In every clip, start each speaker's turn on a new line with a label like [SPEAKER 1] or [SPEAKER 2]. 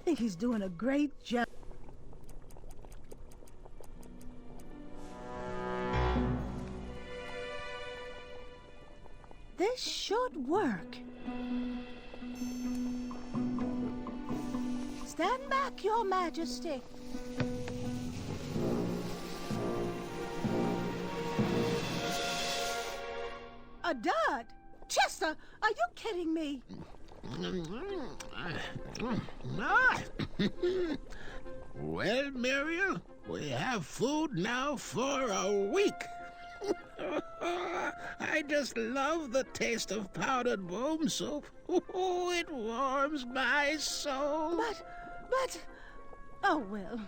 [SPEAKER 1] think he's doing a great job. This should work. Stand back, Your Majesty. A dud? Chester, are you kidding me?
[SPEAKER 2] Well, Muriel, we have food now for a week. I just love the taste of powdered worm soup. Oh, it warms my soul.
[SPEAKER 1] But... Oh, well,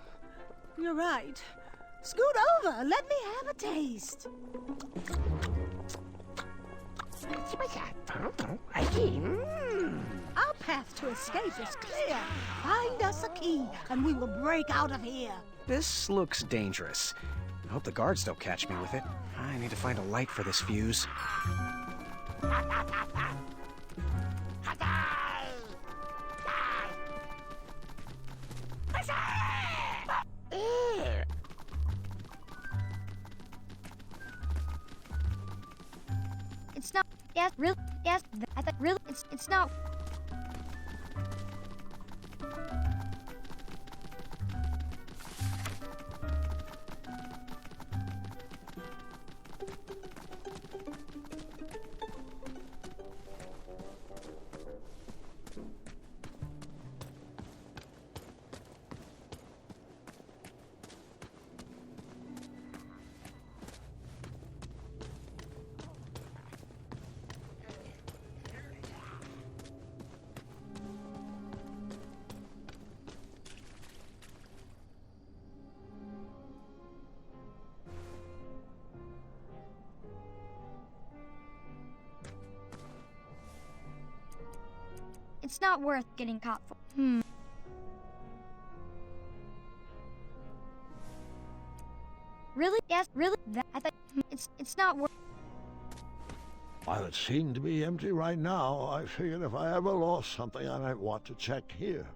[SPEAKER 1] you're right. Scoot over. Let me have a taste. Our path to escape is clear. Find us a key, and we will break out of here.
[SPEAKER 3] This looks dangerous. I hope the guards don't catch me with it. I need to find a light for this fuse.
[SPEAKER 4] It's not. Yes, really. Yes, I thought really. It's not. It's not worth getting caught for. Really? Yes, really? I thought it's not worth.
[SPEAKER 5] While it seemed to be empty right now, I figured if I ever lost something, I might want to check here.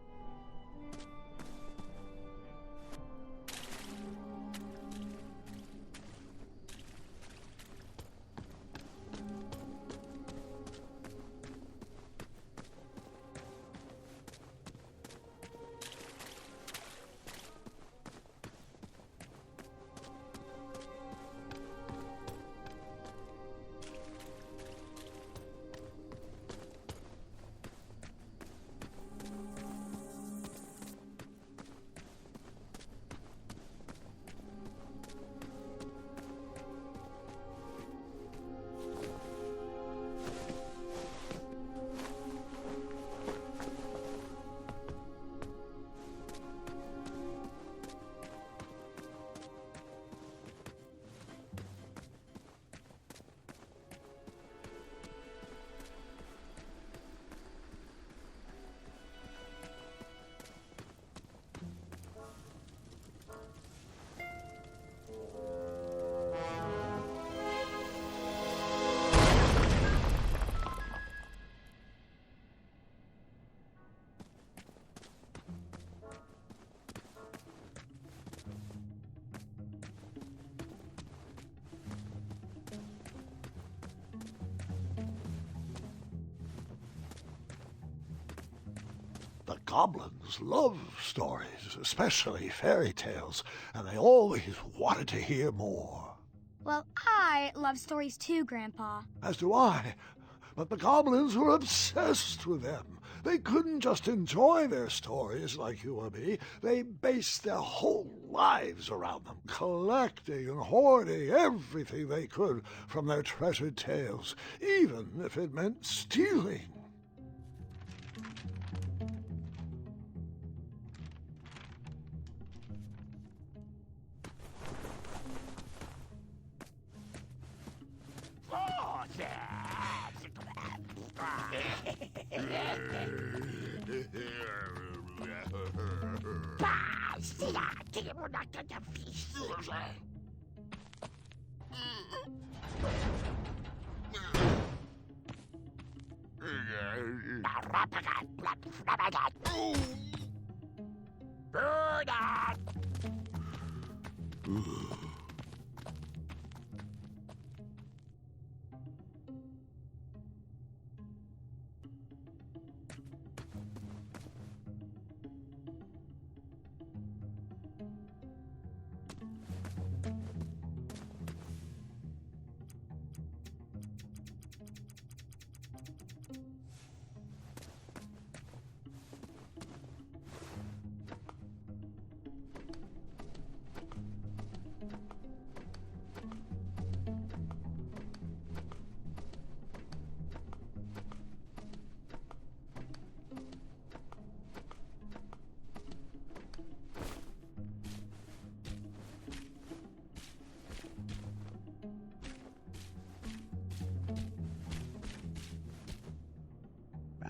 [SPEAKER 5] The goblins love stories, especially fairy tales, and they always wanted to hear more.
[SPEAKER 4] Well, I love stories too, Grandpa.
[SPEAKER 5] As do I. But the goblins were obsessed with them. They couldn't just enjoy their stories like you or me. They based their whole lives around them, collecting and hoarding everything they could from their treasured tales, even if it meant stealing.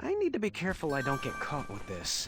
[SPEAKER 3] I need to be careful I don't get caught with this.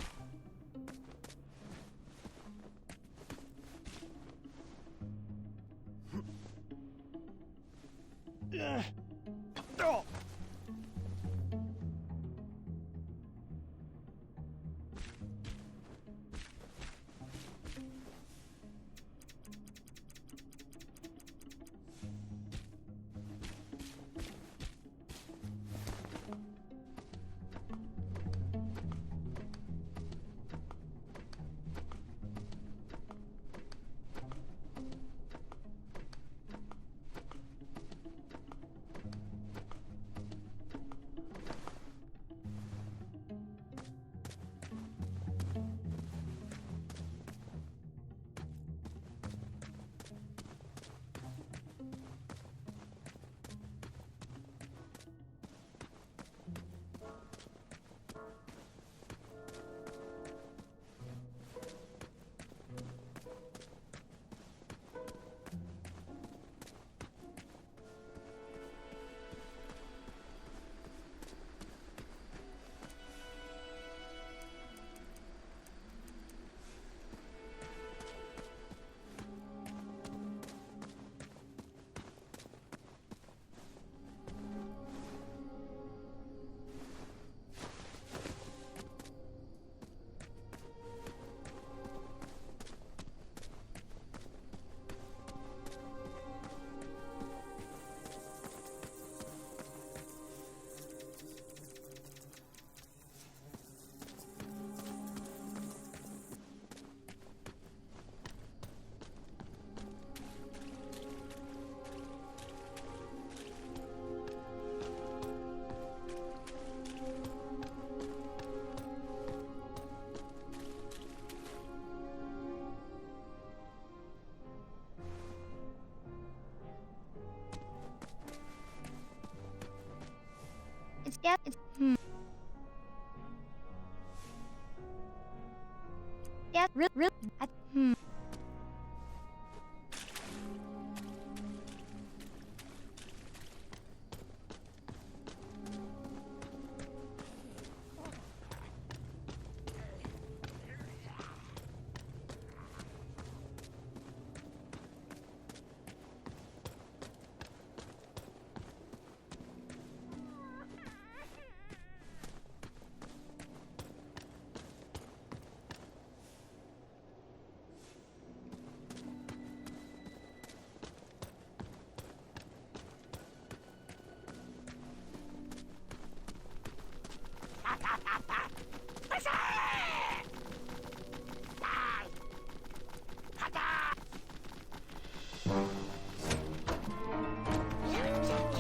[SPEAKER 4] It's Yeah, real.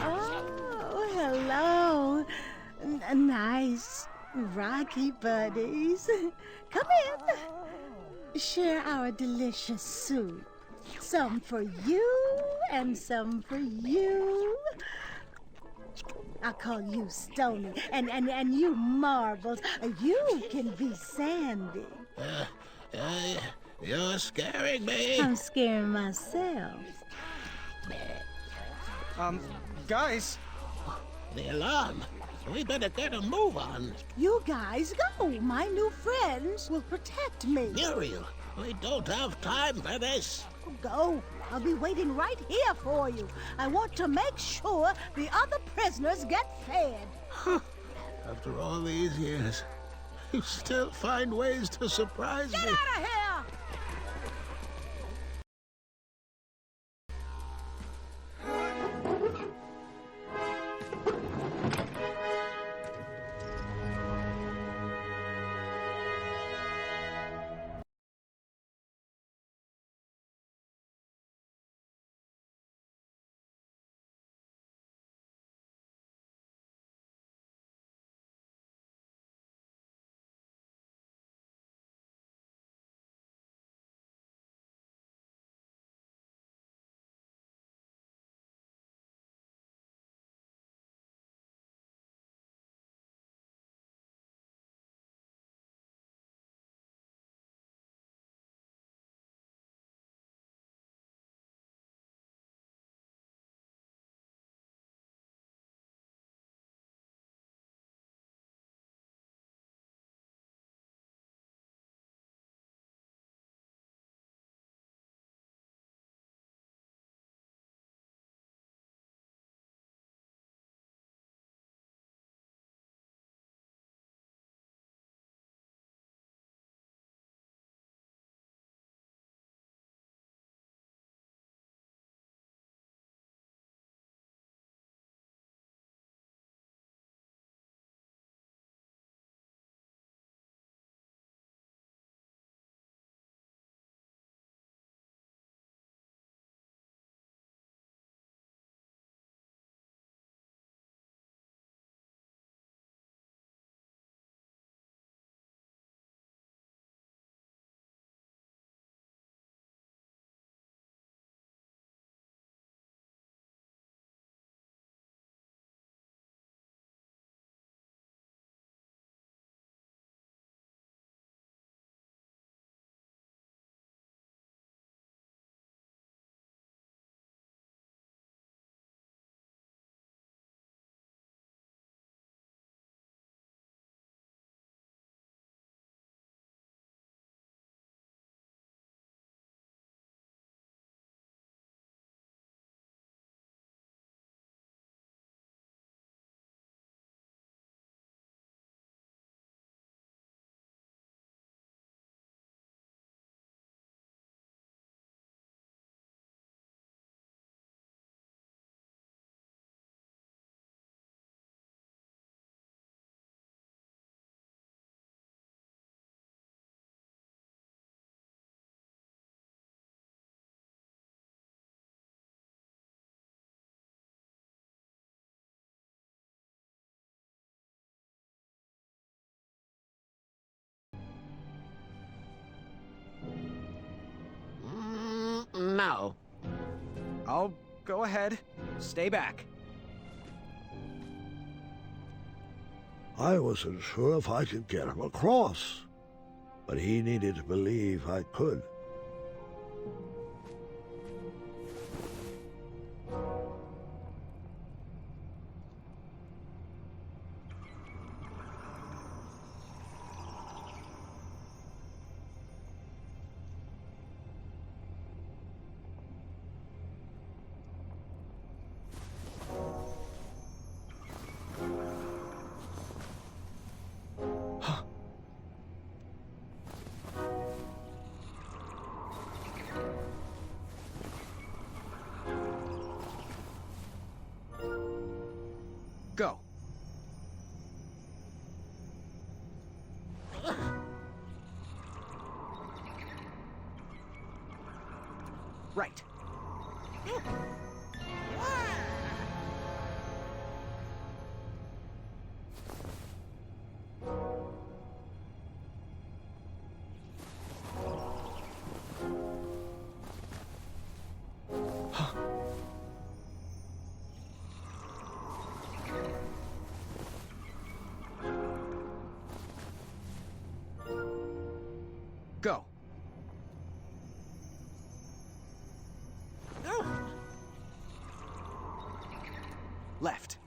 [SPEAKER 1] Oh, hello. Nice, rocky buddies. Come in. Share our delicious soup. Some for you and some for you. I call you Stony, and you Marbles. You can be Sandy.
[SPEAKER 2] You're scaring me.
[SPEAKER 1] I'm scaring myself.
[SPEAKER 3] Guys,
[SPEAKER 2] The alarm. We better get a move on.
[SPEAKER 1] You guys go. My new friends will protect me.
[SPEAKER 2] Muriel, we don't have time for this.
[SPEAKER 1] Go. I'll be waiting right here for you. I want to make sure the other prisoners get fed.
[SPEAKER 2] After all these years, you still find ways to surprise
[SPEAKER 1] Get
[SPEAKER 2] me.
[SPEAKER 1] out of here!
[SPEAKER 2] now.
[SPEAKER 3] I'll go ahead. Stay back.
[SPEAKER 5] I wasn't sure if I could get him across, but he needed to believe I could.
[SPEAKER 3] Go. Right. Go. Left.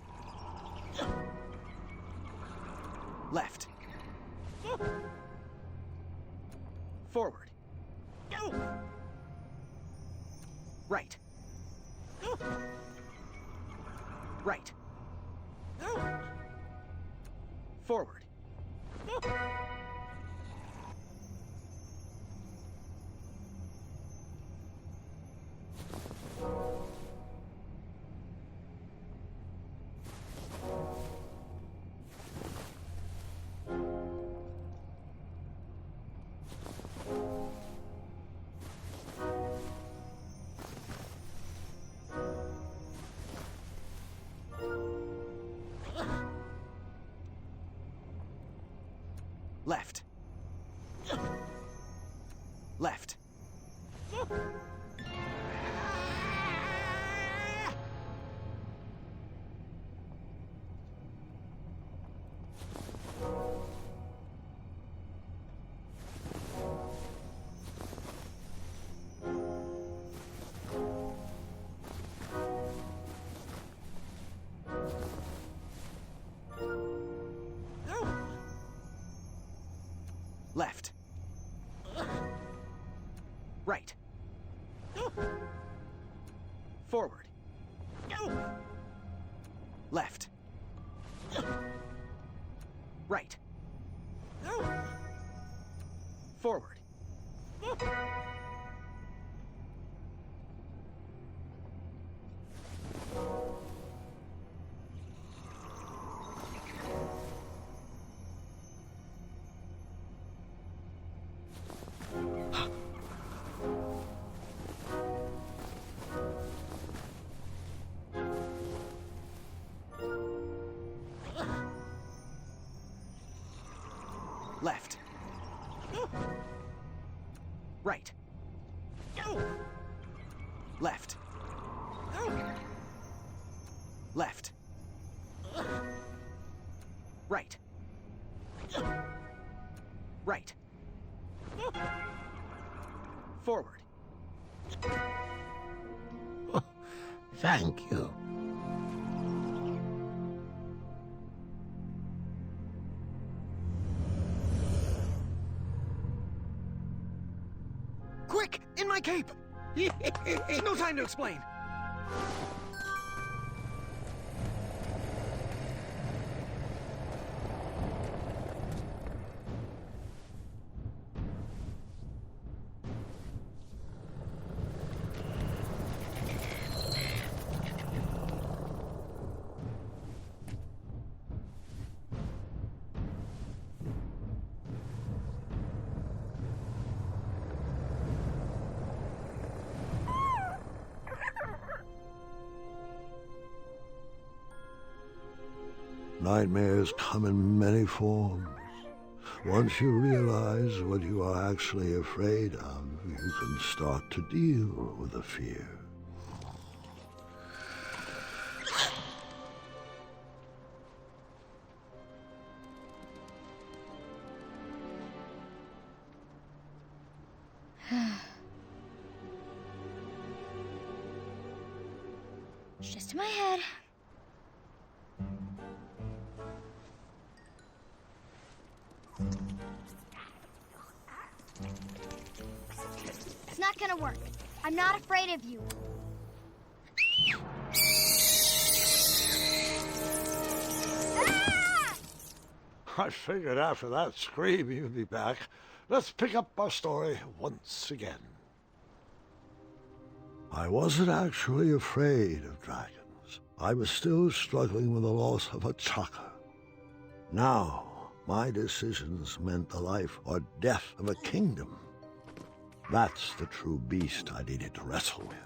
[SPEAKER 3] Left. Forward. Right. Right. Forward. Left. Left. Left. Right. Forward. Left. Right. Forward. Left. Right. Left. Left. Right. Right. Forward.
[SPEAKER 2] Thank you.
[SPEAKER 3] Quick! In my cape! No time to explain!
[SPEAKER 5] Nightmares come in many forms. Once you realize what you are actually afraid of, you can start to deal with the fear.
[SPEAKER 4] It's just in my head. It's not gonna work. I'm not afraid of you. Ah!
[SPEAKER 5] I figured after that scream you'd be back. Let's pick up our story once again. I wasn't actually afraid of dragons. I was still struggling with the loss of a chakra. Now, my decisions meant the life or death of a kingdom. That's the true beast I needed to wrestle with.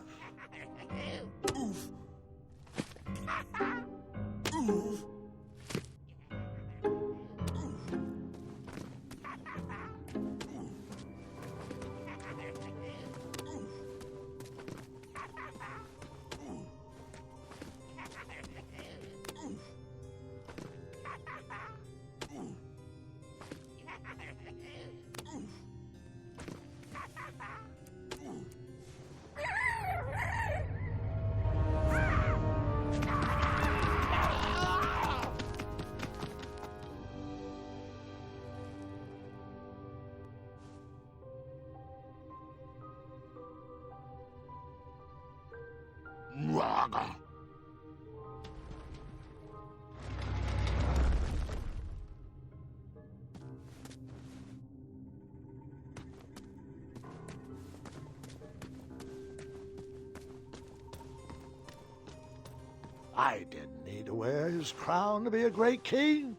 [SPEAKER 5] I didn't need to wear his crown to be a great king.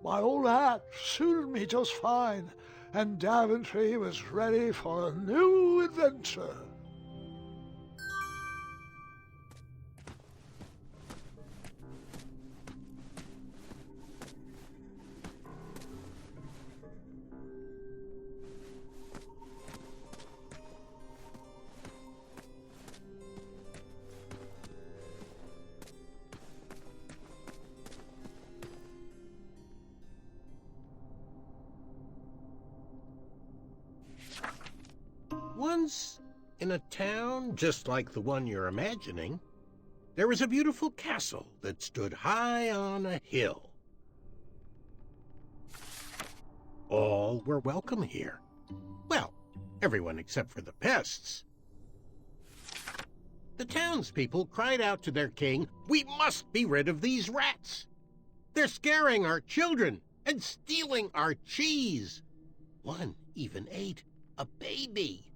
[SPEAKER 5] My old hat suited me just fine, and Daventry was ready for a new adventure.
[SPEAKER 2] Once, in a town just like the one you're imagining, there was a beautiful castle that stood high on a hill. All were welcome here. Well, everyone except for the pests. The townspeople cried out to their king, "We must be rid of these rats! They're scaring our children and stealing our cheese. One even ate a baby."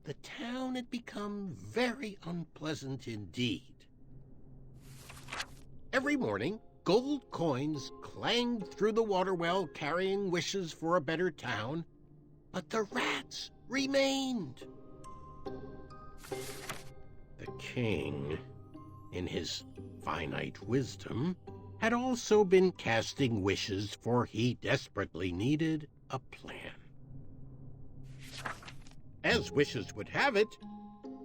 [SPEAKER 2] The town had become very unpleasant indeed. Every morning, gold coins clanged through the water well carrying wishes for a better town, but the rats remained. The king, in his finite wisdom, had also been casting wishes, for he desperately needed a plan. As wishes would have it,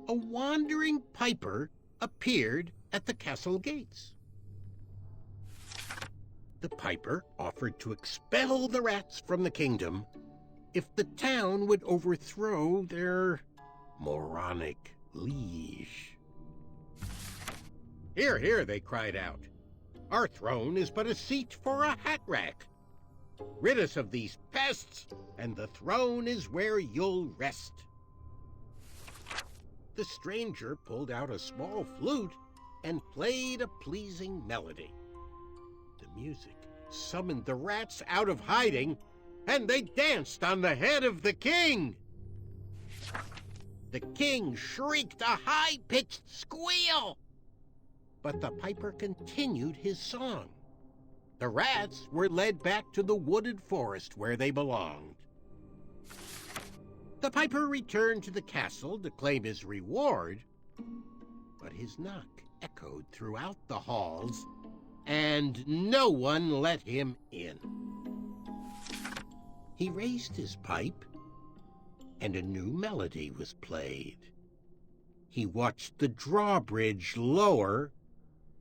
[SPEAKER 2] a wandering piper appeared at the castle gates. The piper offered to expel the rats from the kingdom if the town would overthrow their moronic liege. "Hear, hear," they cried out. "Our throne is but a seat for a hat rack. Rid us of these pests, and the throne is where you'll rest." The stranger pulled out a small flute and played a pleasing melody. The music summoned the rats out of hiding, and they danced on the head of the king. The king shrieked a high-pitched squeal, but the piper continued his song. The rats were led back to the wooded forest where they belonged. The piper returned to the castle to claim his reward, but his knock echoed throughout the halls, and no one let him in. He raised his pipe, and a new melody was played. He watched the drawbridge lower,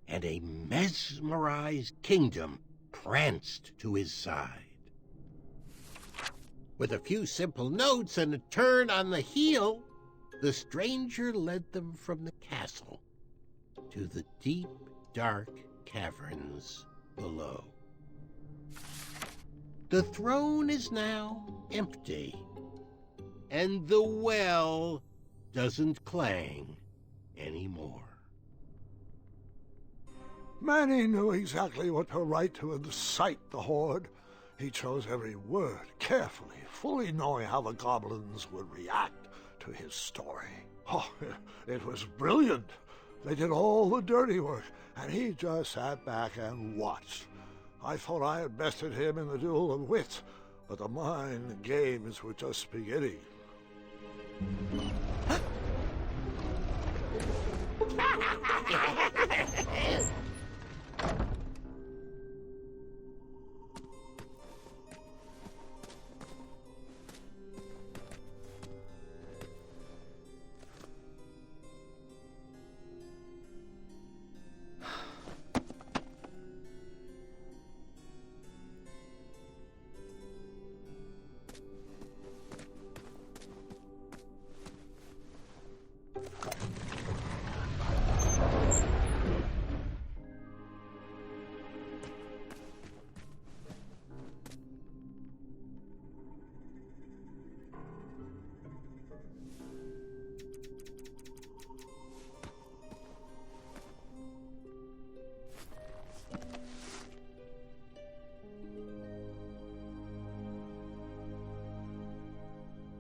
[SPEAKER 2] and a mesmerized kingdom pranced to his side. With a few simple notes and a turn on the heel, the stranger led them from the castle to the deep, dark caverns below. The throne is now empty, and the well doesn't clang anymore.
[SPEAKER 5] Manny knew exactly what to write to incite the horde. He chose every word carefully, fully knowing how the goblins would react to his story. Oh, it was brilliant. They did all the dirty work, and he just sat back and watched. I thought I had bested him in the duel of wits, but the mind games were just beginning.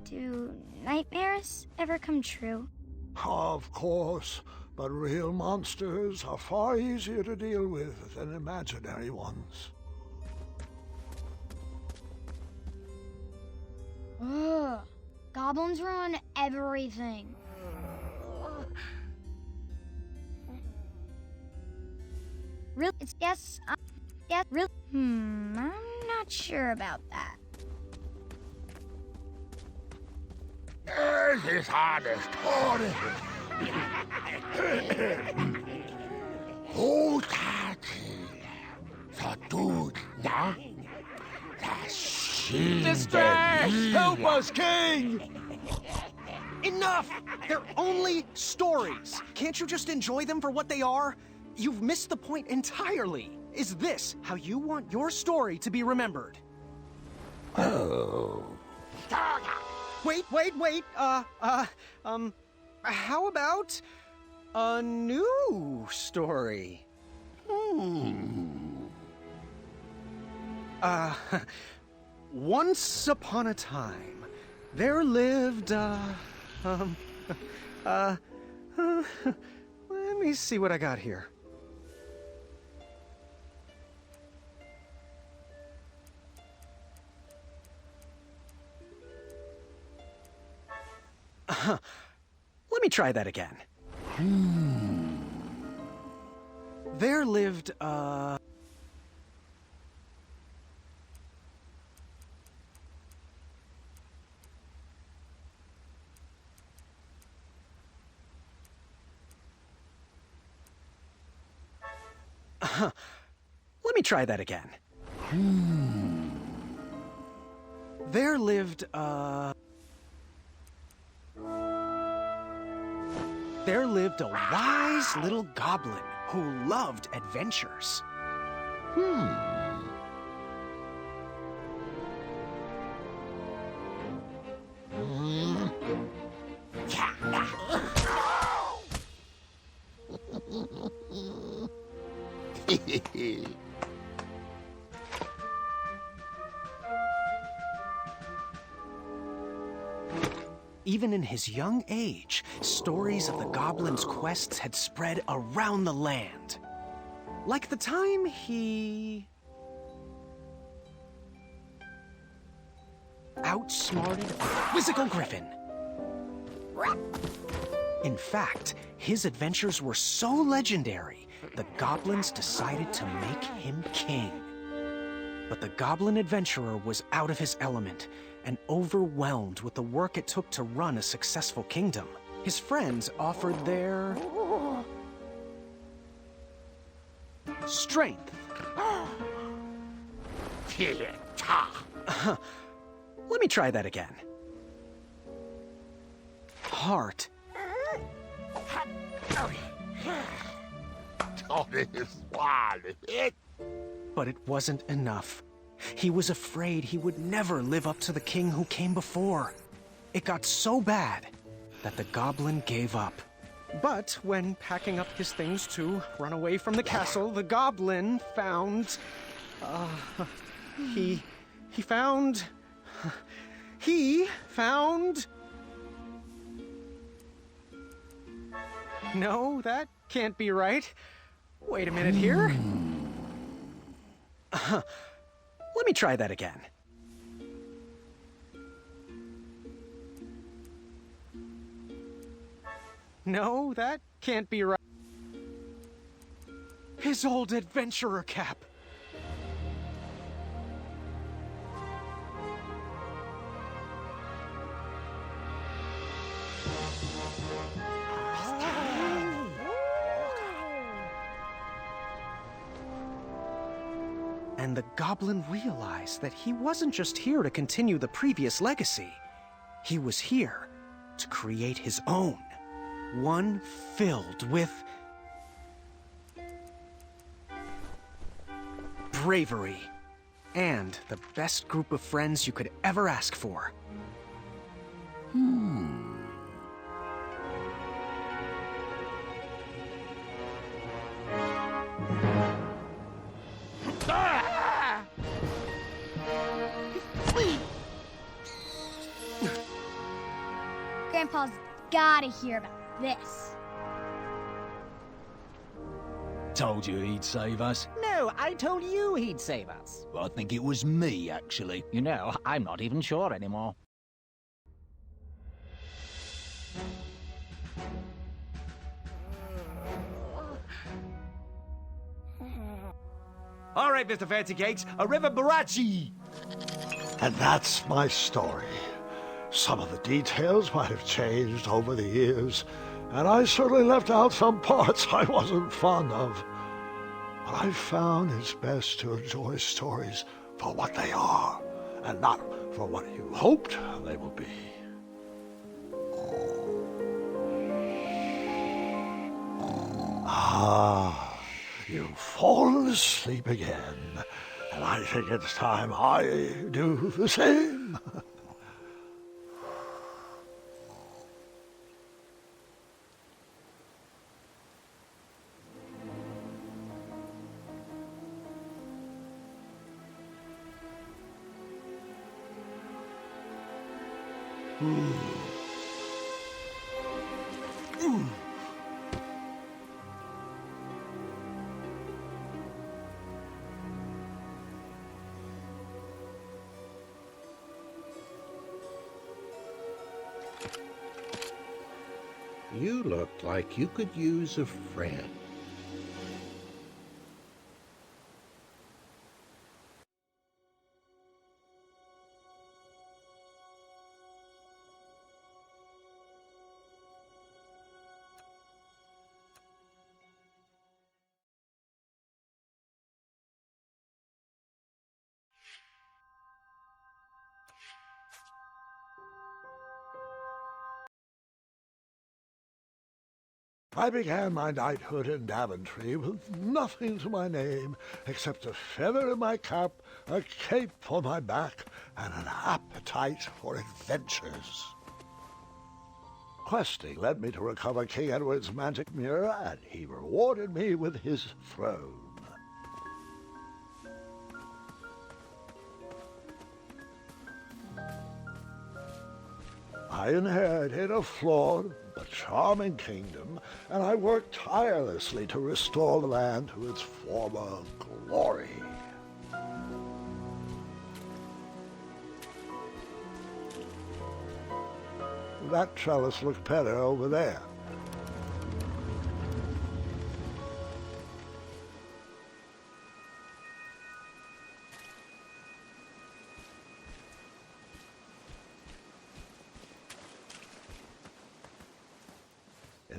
[SPEAKER 4] Do nightmares ever come true?
[SPEAKER 5] Of course, but real monsters are far easier to deal with than imaginary ones.
[SPEAKER 4] Ugh. Goblins ruin everything. Really? It's yes. Yes. Really? I'm not sure about that.
[SPEAKER 5] This is honest.
[SPEAKER 3] Distress!
[SPEAKER 5] Help us, King!
[SPEAKER 3] Enough! They're only stories. Can't you just enjoy them for what they are? You've missed the point entirely. Is this how you want your story to be remembered?
[SPEAKER 5] Oh.
[SPEAKER 3] Wait. How about a new story? Once upon a time, there lived, let me see what I got here. Let me try that again. There lived, let me try that again. There lived, There lived a wise little goblin who loved adventures. Even in his young age, stories of the goblin's quests had spread around the land. Like the time he outsmarted a quizzical griffin. In fact, his adventures were so legendary, the goblins decided to make him king. But the goblin adventurer was out of his element and overwhelmed with the work it took to run a successful kingdom. His friends offered their strength. Let me try that again. Heart. But it wasn't enough. He was afraid he would never live up to the king who came before. It got so bad that the goblin gave up. But when packing up his things to run away from the castle, the goblin found... He found... No, that can't be right. Wait a minute here. Let me try that again. No, that can't be right. His old adventurer cap. And the goblin realized that he wasn't just here to continue the previous legacy. He was here to create his own. One filled with bravery and the best group of friends you could ever ask for.
[SPEAKER 4] Grandpa's gotta hear about this.
[SPEAKER 6] Told you he'd save us.
[SPEAKER 7] No, I told you he'd save us.
[SPEAKER 6] I think it was me, actually.
[SPEAKER 7] You know, I'm not even sure anymore.
[SPEAKER 6] All right, Mr. Fancy Cakes, a river barachi!
[SPEAKER 5] And that's my story. Some of the details might have changed over the years, and I certainly left out some parts I wasn't fond of. But I found it's best to enjoy stories for what they are, and not for what you hoped they would be. Ah, you've fallen asleep again, and I think it's time I do the same.
[SPEAKER 2] You look like you could use a friend.
[SPEAKER 5] I began my knighthood in Daventry with nothing to my name except a feather in my cap, a cape on my back, and an appetite for adventures. Questing led me to recover King Edward's magic mirror, and he rewarded me with his throne. I inherited a flawed but charming kingdom, and I worked tirelessly to restore the land to its former glory. That trellis looked better over there.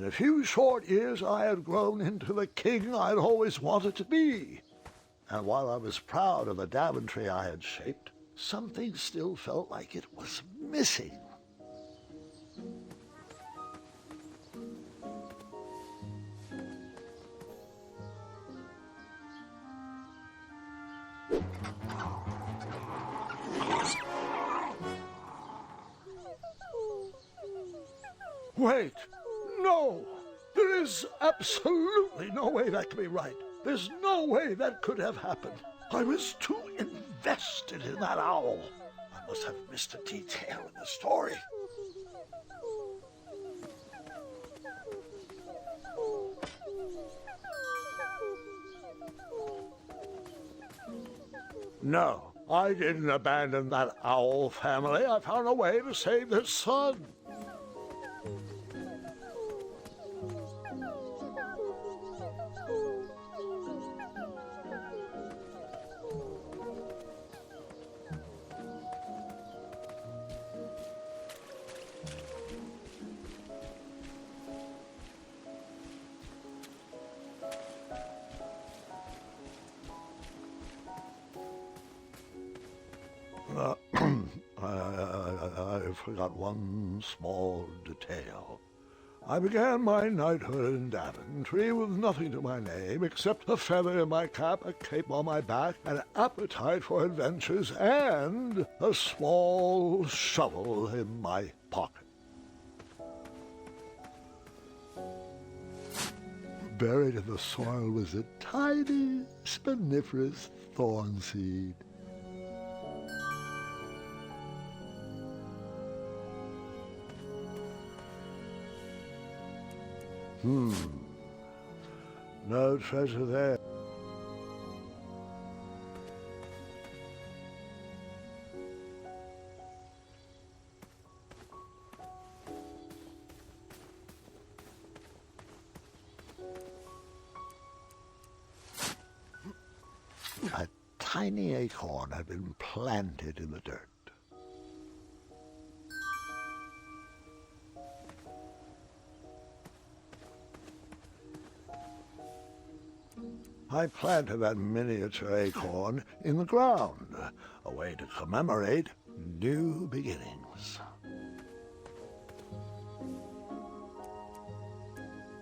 [SPEAKER 5] In a few short years, I had grown into the king I'd always wanted to be. And while I was proud of the Daventry I had shaped, something still felt like it was missing. Wait! No! There is absolutely no way that could be right. There's no way that could have happened. I was too invested in that owl. I must have missed a detail in the story. No, I didn't abandon that owl family. I found a way to save their son. I forgot one small detail. I began my knighthood in Daventry with nothing to my name except a feather in my cap, a cape on my back, an appetite for adventures, and a small shovel in my pocket. Buried in the soil was a tiny, spiniferous thorn seed. No treasure there. A tiny acorn had been planted in the dirt. I planted that miniature acorn in the ground, a way to commemorate new beginnings.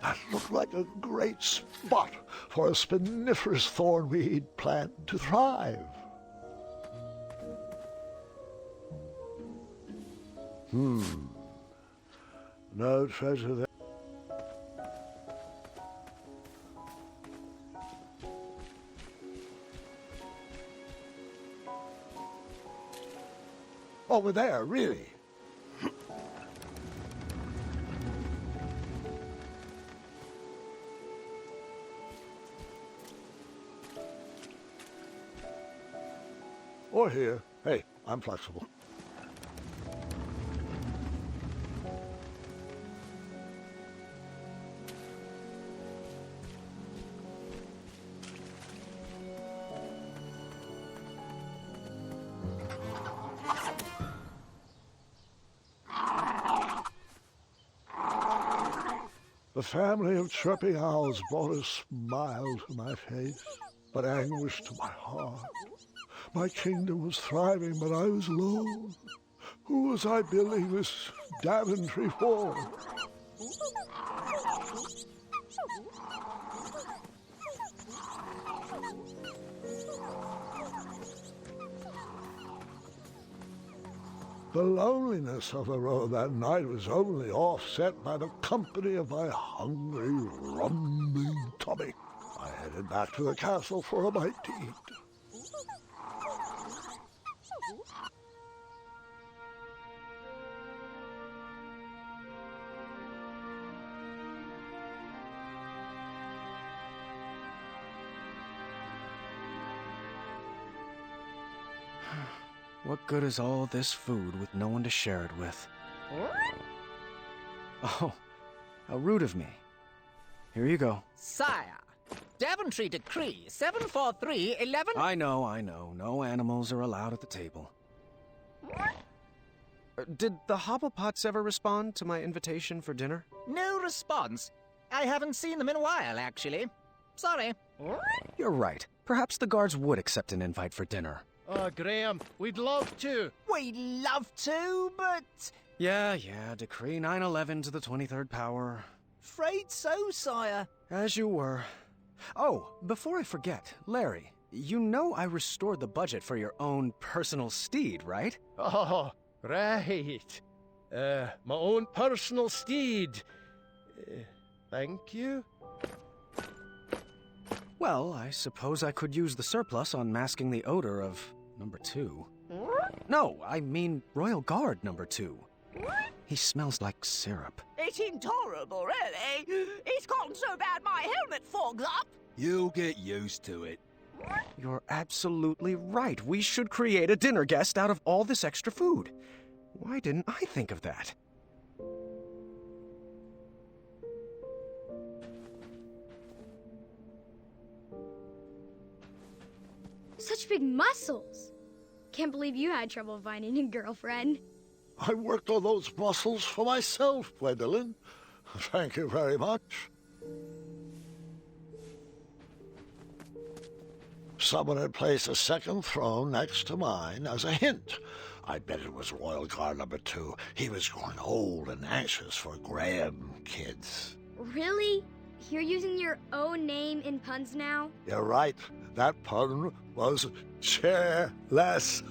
[SPEAKER 5] That looked like a great spot for a spiniferous thornweed plant to thrive. No treasure there. Over there, really. Or here. Hey, I'm flexible. The family of chirping owls brought a smile to my face, but anguish to my heart. My kingdom was thriving, but I was alone. Who was I building this Daventry for? The loneliness of the road that night was only offset by the company of my hungry, rumbling tummy. I headed back to the castle for a bite to eat.
[SPEAKER 3] What good is all this food with no one to share it with? Oh, how rude of me. Here you go.
[SPEAKER 7] Sire, Daventry Decree 74311.
[SPEAKER 3] I know. No animals are allowed at the table. Did the Hobblepots ever respond to my invitation for dinner?
[SPEAKER 7] No response. I haven't seen them in a while, actually. Sorry.
[SPEAKER 3] You're right. Perhaps the guards would accept an invite for dinner.
[SPEAKER 8] Oh, Graham, we'd love to.
[SPEAKER 7] We'd love to, but...
[SPEAKER 3] Yeah, decree 9/11 to the 23rd power.
[SPEAKER 7] Afraid so, sire.
[SPEAKER 3] As you were. Oh, before I forget, Larry, you know I restored the budget for your own personal steed, right?
[SPEAKER 8] Oh, right. My own personal steed. Thank you.
[SPEAKER 3] Well, I suppose I could use the surplus on masking the odor of number 2. No, I mean Royal Guard number 2. He smells like syrup.
[SPEAKER 1] It's intolerable, really. It's gotten so bad my helmet fogs up.
[SPEAKER 6] You'll get used to it.
[SPEAKER 3] You're absolutely right. We should create a dinner guest out of all this extra food. Why didn't I think of that?
[SPEAKER 4] Such big muscles. Can't believe you had trouble finding a girlfriend.
[SPEAKER 5] I worked on those muscles for myself, Gwendolyn. Thank you very much. Someone had placed a second throne next to mine as a hint. I bet it was Royal Guard number 2. He was growing old and anxious for Graham kids.
[SPEAKER 4] Really? You're using your own name in puns now?
[SPEAKER 5] You're right. That pun was chairless.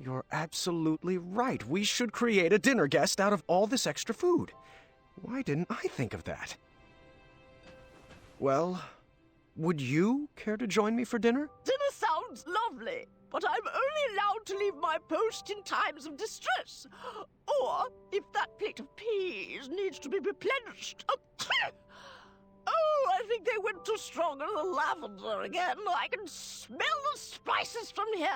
[SPEAKER 3] You're absolutely right. We should create a dinner guest out of all this extra food. Why didn't I think of that? Well, would you care to join me for dinner?
[SPEAKER 1] Dinner sounds lovely, but I'm only allowed to leave my post in times of distress. Or if that plate of peas needs to be replenished. Oh, I think they went too strong on the lavender again. I can smell the spices from here.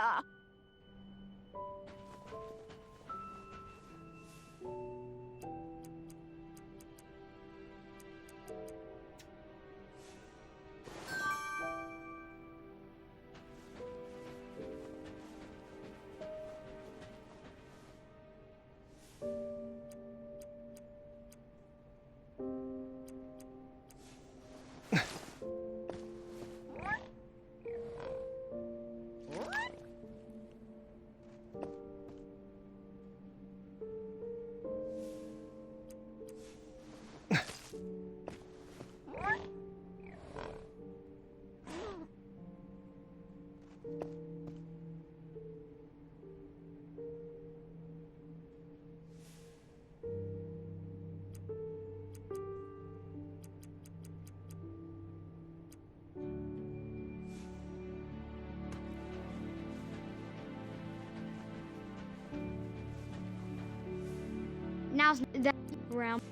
[SPEAKER 4] Now's that round.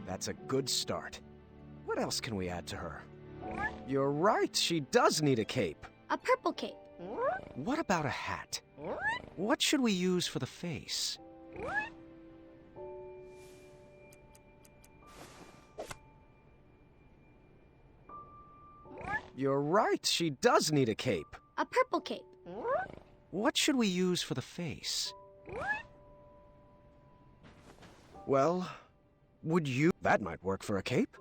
[SPEAKER 3] That's a good start. What else can we add to her? You're right, she does need a cape.
[SPEAKER 4] A purple cape.
[SPEAKER 3] What about a hat? What should we use for the face? You're right, she does need a cape.
[SPEAKER 4] A purple cape.
[SPEAKER 3] What should we use for the face? Well, would you... That might work for a cape.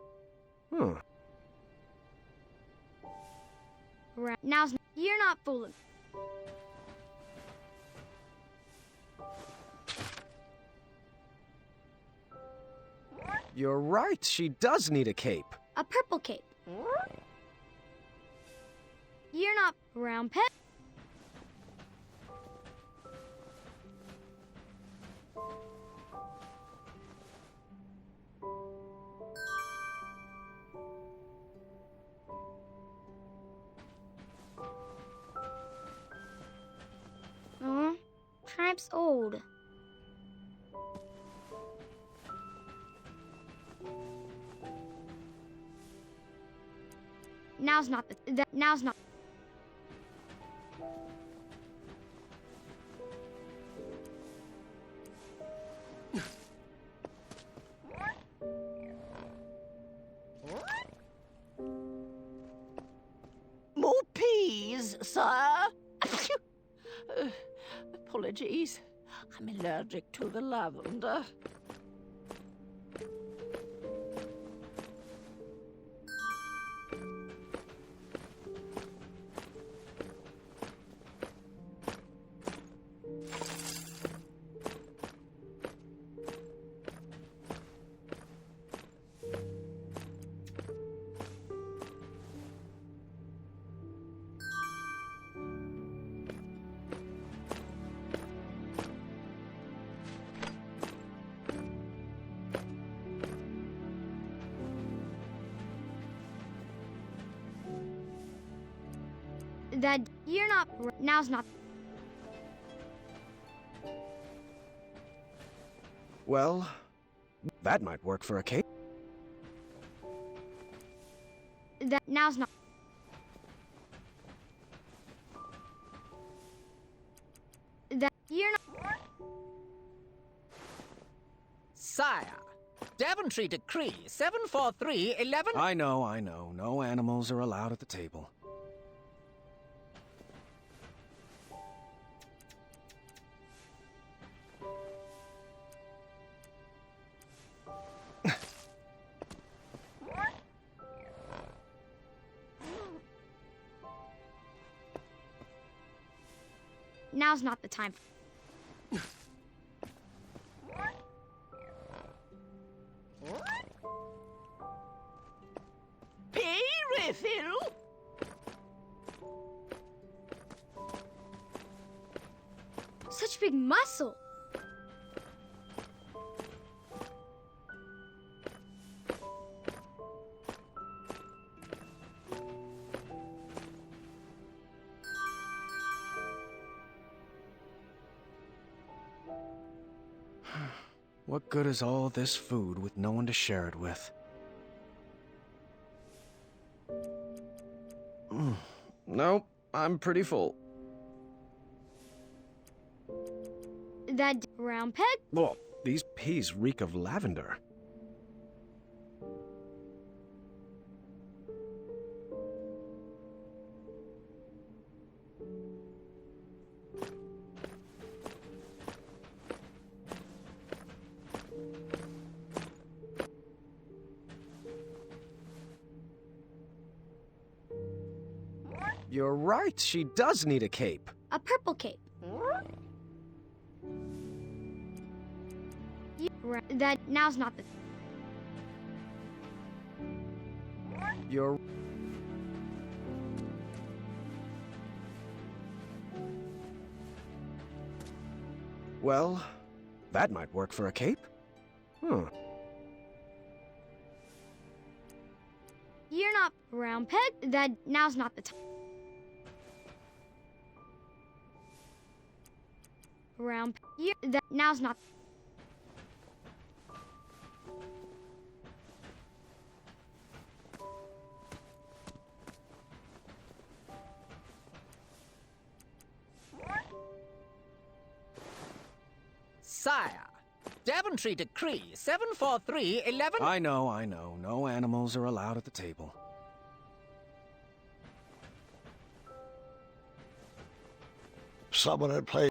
[SPEAKER 4] Now's... You're not fooling.
[SPEAKER 3] You're right, she does need a cape.
[SPEAKER 4] A purple cape. You're not round pet. types old. Now's not now's not.
[SPEAKER 1] More peas, sir? Apologies. I'm allergic to the lavender.
[SPEAKER 4] That you're not. Now's not.
[SPEAKER 3] Well, that might work for a cake.
[SPEAKER 4] That now's not. That you're not.
[SPEAKER 7] Sire, Daventry Decree 74311.
[SPEAKER 3] I know. No animals are allowed at the table.
[SPEAKER 4] Now's not the time.
[SPEAKER 1] Pea refill?
[SPEAKER 4] Such big muscle.
[SPEAKER 3] What good is all this food with no one to share it with? Nope, I'm pretty full.
[SPEAKER 4] That round peg?
[SPEAKER 3] Oh, these peas reek of lavender. You're right, she does need a cape.
[SPEAKER 4] A purple cape. That now's not the.
[SPEAKER 3] You're... Well, that might work for a cape. Huh.
[SPEAKER 4] You're not round peg. That now's not the time. Round. That now's not.
[SPEAKER 7] Sire, Daventry Decree 74311.
[SPEAKER 3] I know. No animals are allowed at the table.
[SPEAKER 5] Someone had played.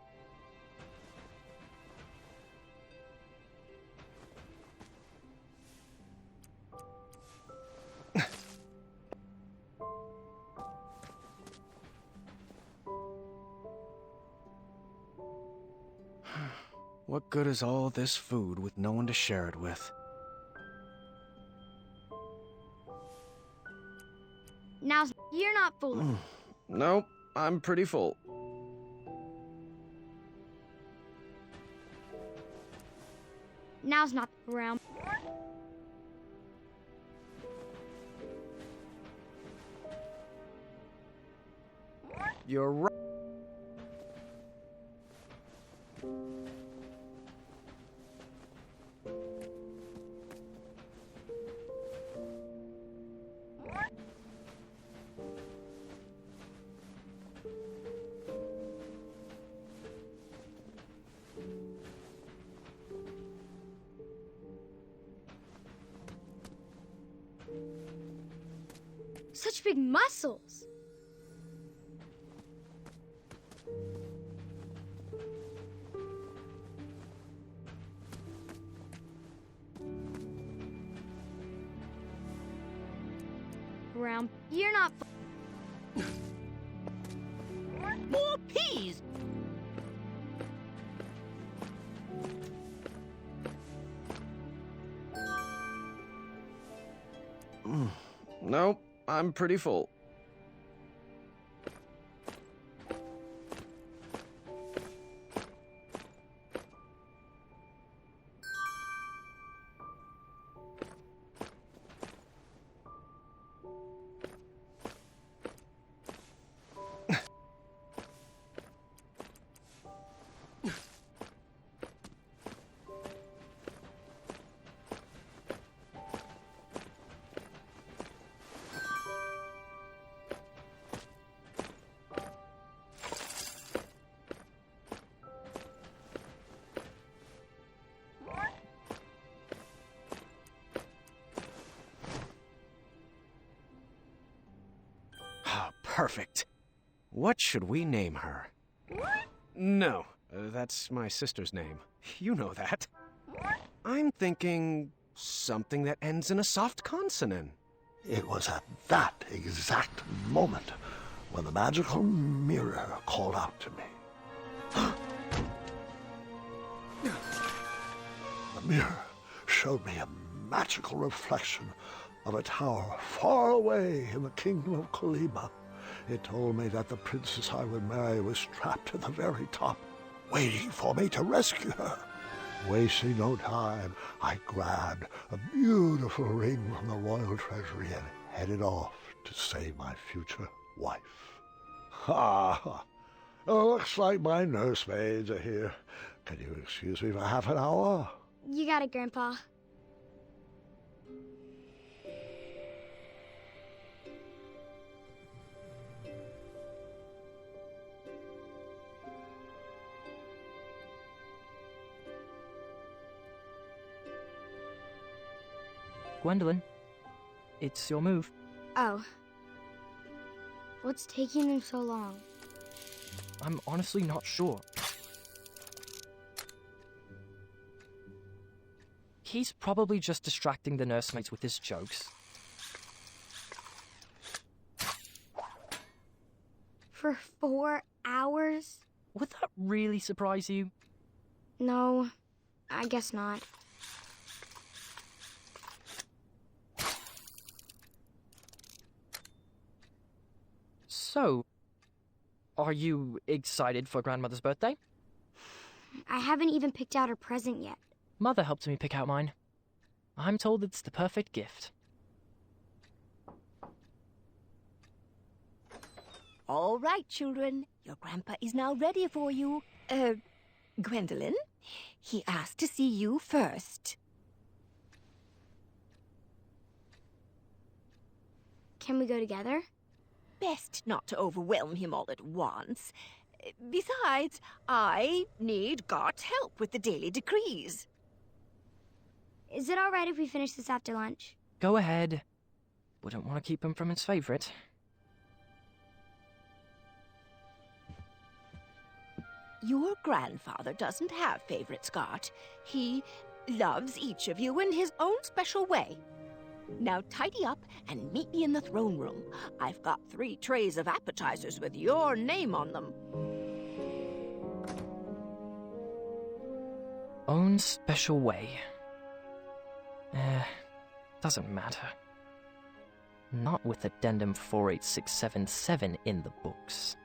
[SPEAKER 3] What good is all this food with no one to share it with?
[SPEAKER 4] Now's. You're not fooling.
[SPEAKER 3] Nope, I'm pretty full.
[SPEAKER 4] Now's not round.
[SPEAKER 3] You're right.
[SPEAKER 4] such big muscles. You're not.
[SPEAKER 1] More peas!
[SPEAKER 3] No, I'm pretty full. Perfect. What should we name her? No, that's my sister's name. You know that. I'm thinking something that ends in a soft consonant.
[SPEAKER 5] It was at that exact moment when the magical mirror called out to me. The mirror showed me a magical reflection of a tower far away in the kingdom of Kolima. It told me that the princess I would marry was trapped at the very top, waiting for me to rescue her. Wasting no time, I grabbed a beautiful ring from the royal treasury and headed off to save my future wife. Ha! Looks like my nursemaids are here. Can you excuse me for half an hour?
[SPEAKER 4] You got it, Grandpa.
[SPEAKER 9] Gwendolyn, it's your move.
[SPEAKER 4] Oh. What's taking them so long?
[SPEAKER 9] I'm honestly not sure. He's probably just distracting the nursemaids with his jokes.
[SPEAKER 4] For 4 hours?
[SPEAKER 9] Would that really surprise you?
[SPEAKER 4] No, I guess not.
[SPEAKER 9] So, are you excited for Grandmother's birthday?
[SPEAKER 4] I haven't even picked out her present yet.
[SPEAKER 9] Mother helped me pick out mine. I'm told it's the perfect gift.
[SPEAKER 1] All right, children. Your grandpa is now ready for you. Gwendolyn, he asked to see you first.
[SPEAKER 4] Can we go together?
[SPEAKER 1] Best not to overwhelm him all at once. Besides, I need God's help with the daily decrees.
[SPEAKER 4] Is it all right if we finish this after lunch?
[SPEAKER 9] Go ahead. Wouldn't want to keep him from his favorite.
[SPEAKER 1] Your grandfather doesn't have favorites, Scott. He loves each of you in his own special way. Now tidy up and meet me in the throne room. I've got 3 trays of appetizers with your name on them.
[SPEAKER 9] Own special way. Doesn't matter. Not with Addendum 48677 in the books.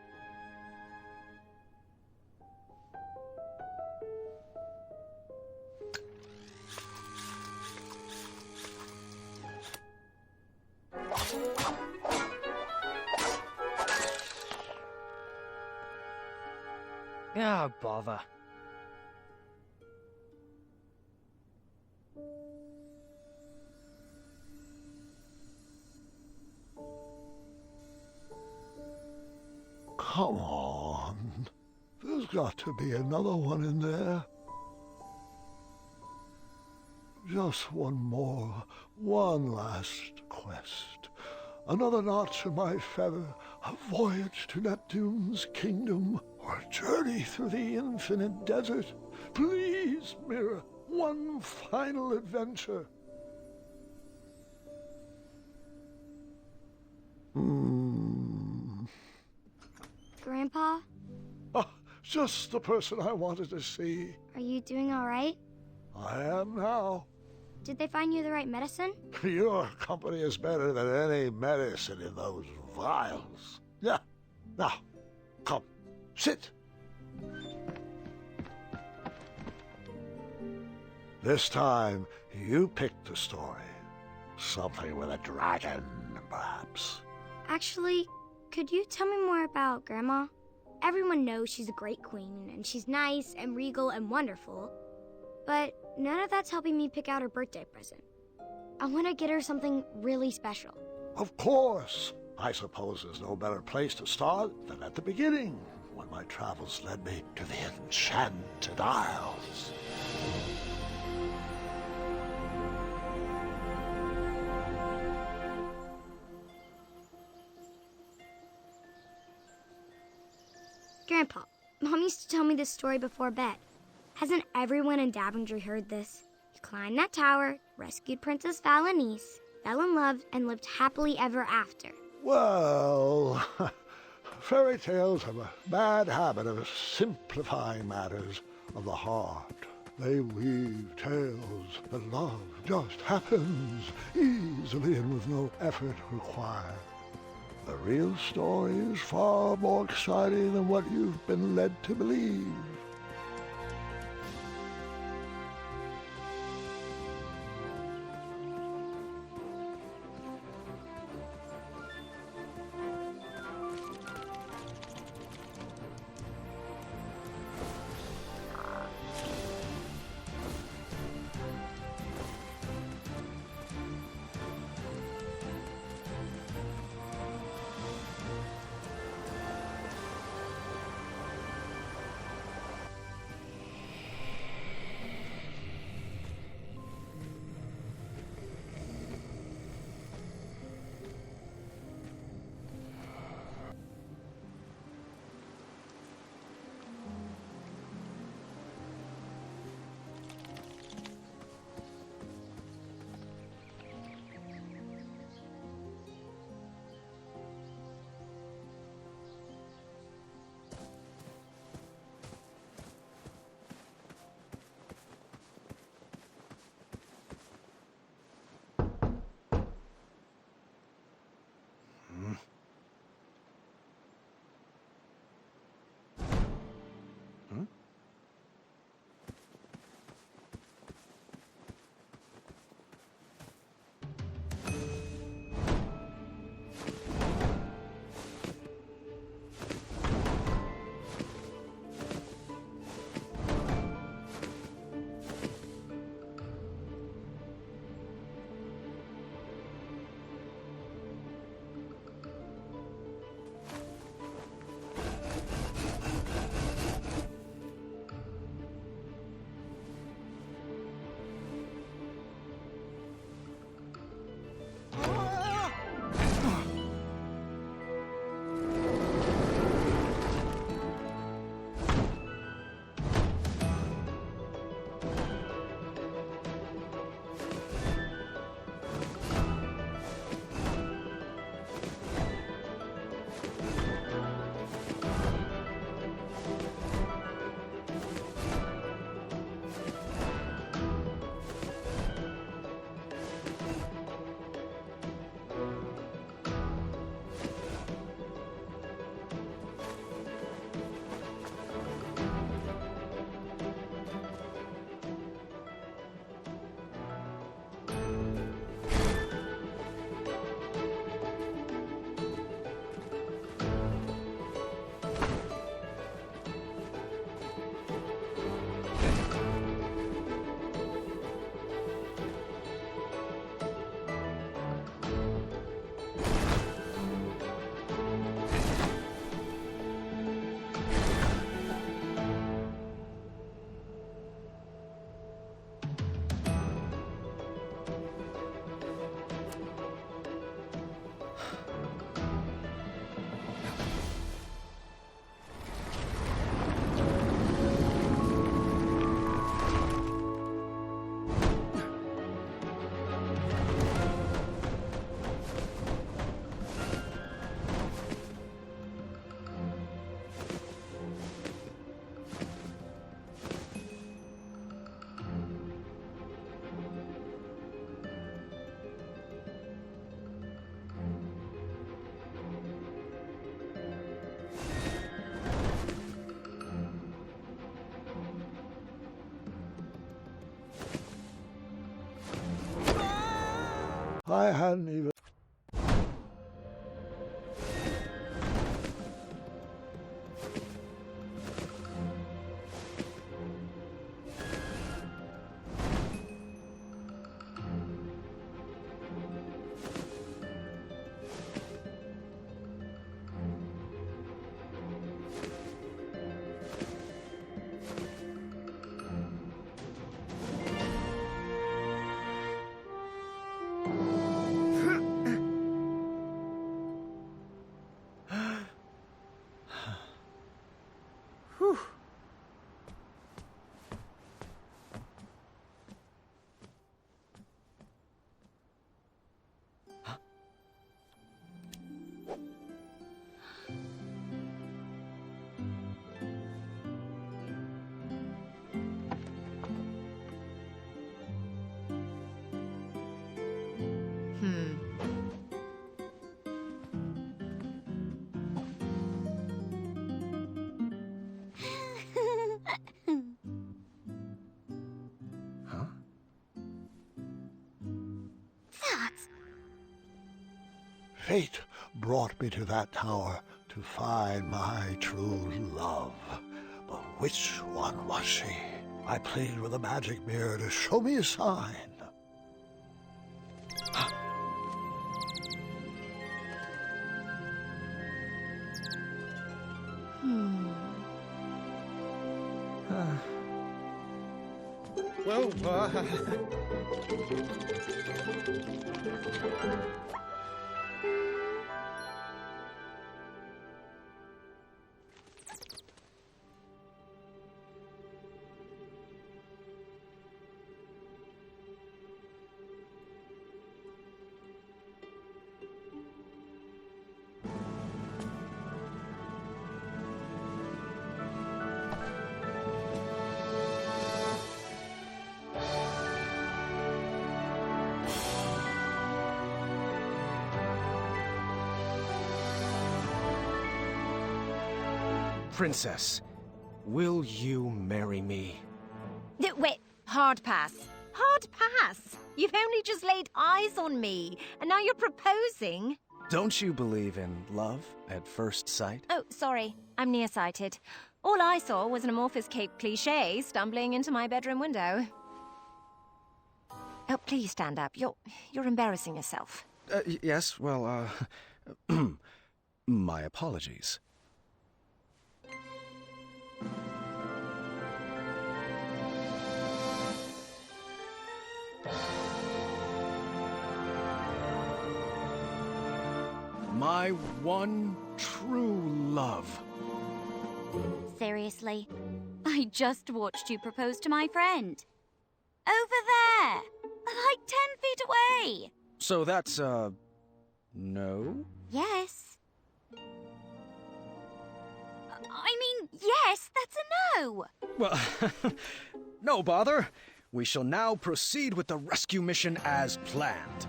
[SPEAKER 9] Ah, bother.
[SPEAKER 5] Come on. There's got to be another one in there. Just one more, one last quest. another notch in my feather, a voyage to Neptune's kingdom, or a journey through the infinite desert. Please, Mirror, one final adventure.
[SPEAKER 4] Grandpa,
[SPEAKER 5] Ah, just the person I wanted to see.
[SPEAKER 4] are you doing all right?
[SPEAKER 5] I am now.
[SPEAKER 4] Did they find you the right medicine?
[SPEAKER 5] Your company is better than any medicine in those vials. Yeah. Now, come, sit. This time, you picked a story. Something with a dragon, perhaps.
[SPEAKER 4] Actually, could you tell me more about Grandma? Everyone knows she's a great queen, and she's nice and regal and wonderful. But none of that's helping me pick out her birthday present. I want to get her something really special.
[SPEAKER 5] Of course. I suppose there's no better place to start than at the beginning, when my travels led me to the Enchanted Isles.
[SPEAKER 4] Grandpa, Mom used to tell me this story before bed. Hasn't everyone in Daventry heard this? You climbed that tower, rescued Princess Valenice, fell in love, and lived happily ever after.
[SPEAKER 5] Well, fairy tales have a bad habit of simplifying matters of the heart. They weave tales that love just happens easily and with no effort required. The real story is far more exciting than what you've been led to believe. I hadn't even... Fate brought me to that tower to find my true love. But which one was she? I plead with the magic mirror to show me a sign.
[SPEAKER 8] Well,
[SPEAKER 3] Princess, will you marry me?
[SPEAKER 10] Wait, hard pass. Hard pass? You've only just laid eyes on me, and now you're proposing?
[SPEAKER 3] Don't you believe in love at first sight?
[SPEAKER 10] Oh, sorry. I'm nearsighted. All I saw was an amorphous cape cliché stumbling into my bedroom window. Oh, please stand up. You're embarrassing yourself.
[SPEAKER 3] Yes, well, my apologies. My one true love.
[SPEAKER 11] Seriously? I just watched you propose to my friend. Over there! Like 10 feet away!
[SPEAKER 3] So that's, no?
[SPEAKER 11] Yes. I mean, yes, that's a no!
[SPEAKER 3] Well, no bother. We shall now proceed with the rescue mission as planned.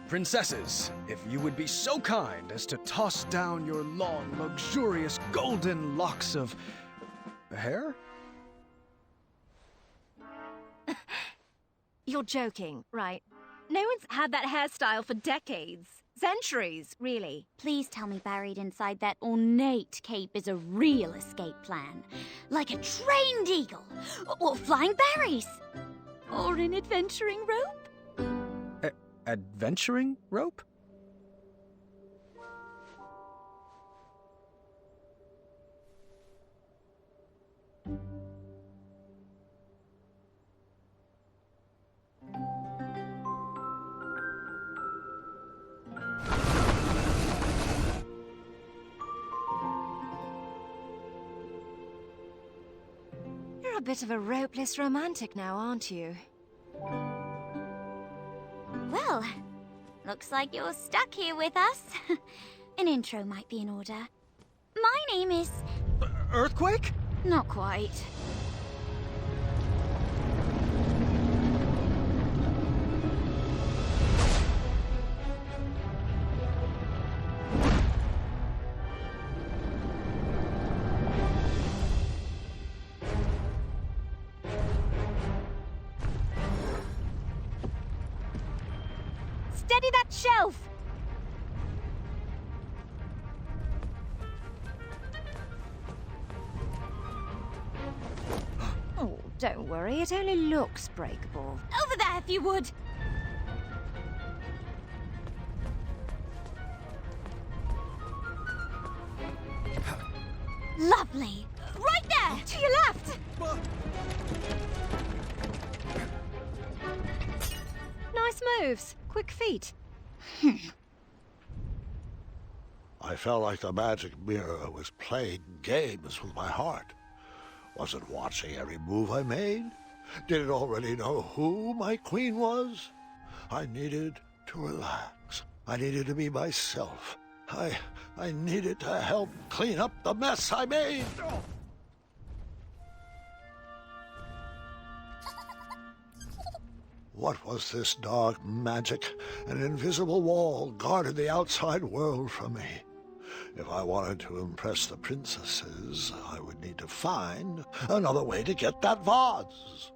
[SPEAKER 3] Princesses, if you would be so kind as to toss down your long, luxurious golden locks of... hair?
[SPEAKER 10] You're joking, right? No one's had that hairstyle for decades. Centuries, really.
[SPEAKER 11] Please tell me buried inside that ornate cape is a real escape plan. Like a trained eagle, or flying berries, or an adventuring rope.
[SPEAKER 3] Adventuring rope?
[SPEAKER 10] You're a bit of a ropeless romantic now, aren't you?
[SPEAKER 11] Well, looks like you're stuck here with us. An intro might be in order. My name is...
[SPEAKER 3] Earthquake?
[SPEAKER 11] Not quite.
[SPEAKER 10] Steady that shelf! Oh, don't worry, it only looks breakable.
[SPEAKER 11] Over there, if you would! Lovely! Right there!
[SPEAKER 10] To your left! Nice moves. Quick feet.
[SPEAKER 5] I felt like the magic mirror was playing games with my heart. Was it watching every move I made? Did it already know who my queen was? I needed to relax. I needed to be myself. I needed to help clean up the mess I made. What was this dark magic? An invisible wall guarded the outside world from me. If I wanted to impress the princesses, I would need to find another way to get that vase.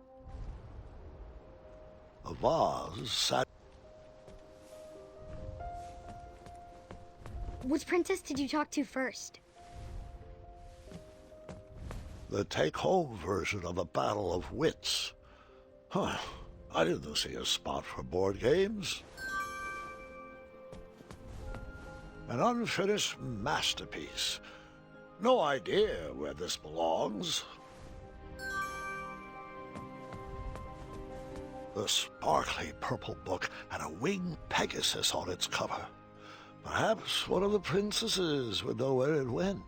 [SPEAKER 5] A vase sat...
[SPEAKER 4] Which princess did you talk to first?
[SPEAKER 5] The take-home version of a battle of wits. Huh. I didn't see a spot for board games. An unfinished masterpiece. No idea where this belongs. The sparkly purple book had a winged Pegasus on its cover. Perhaps one of the princesses would know where it went.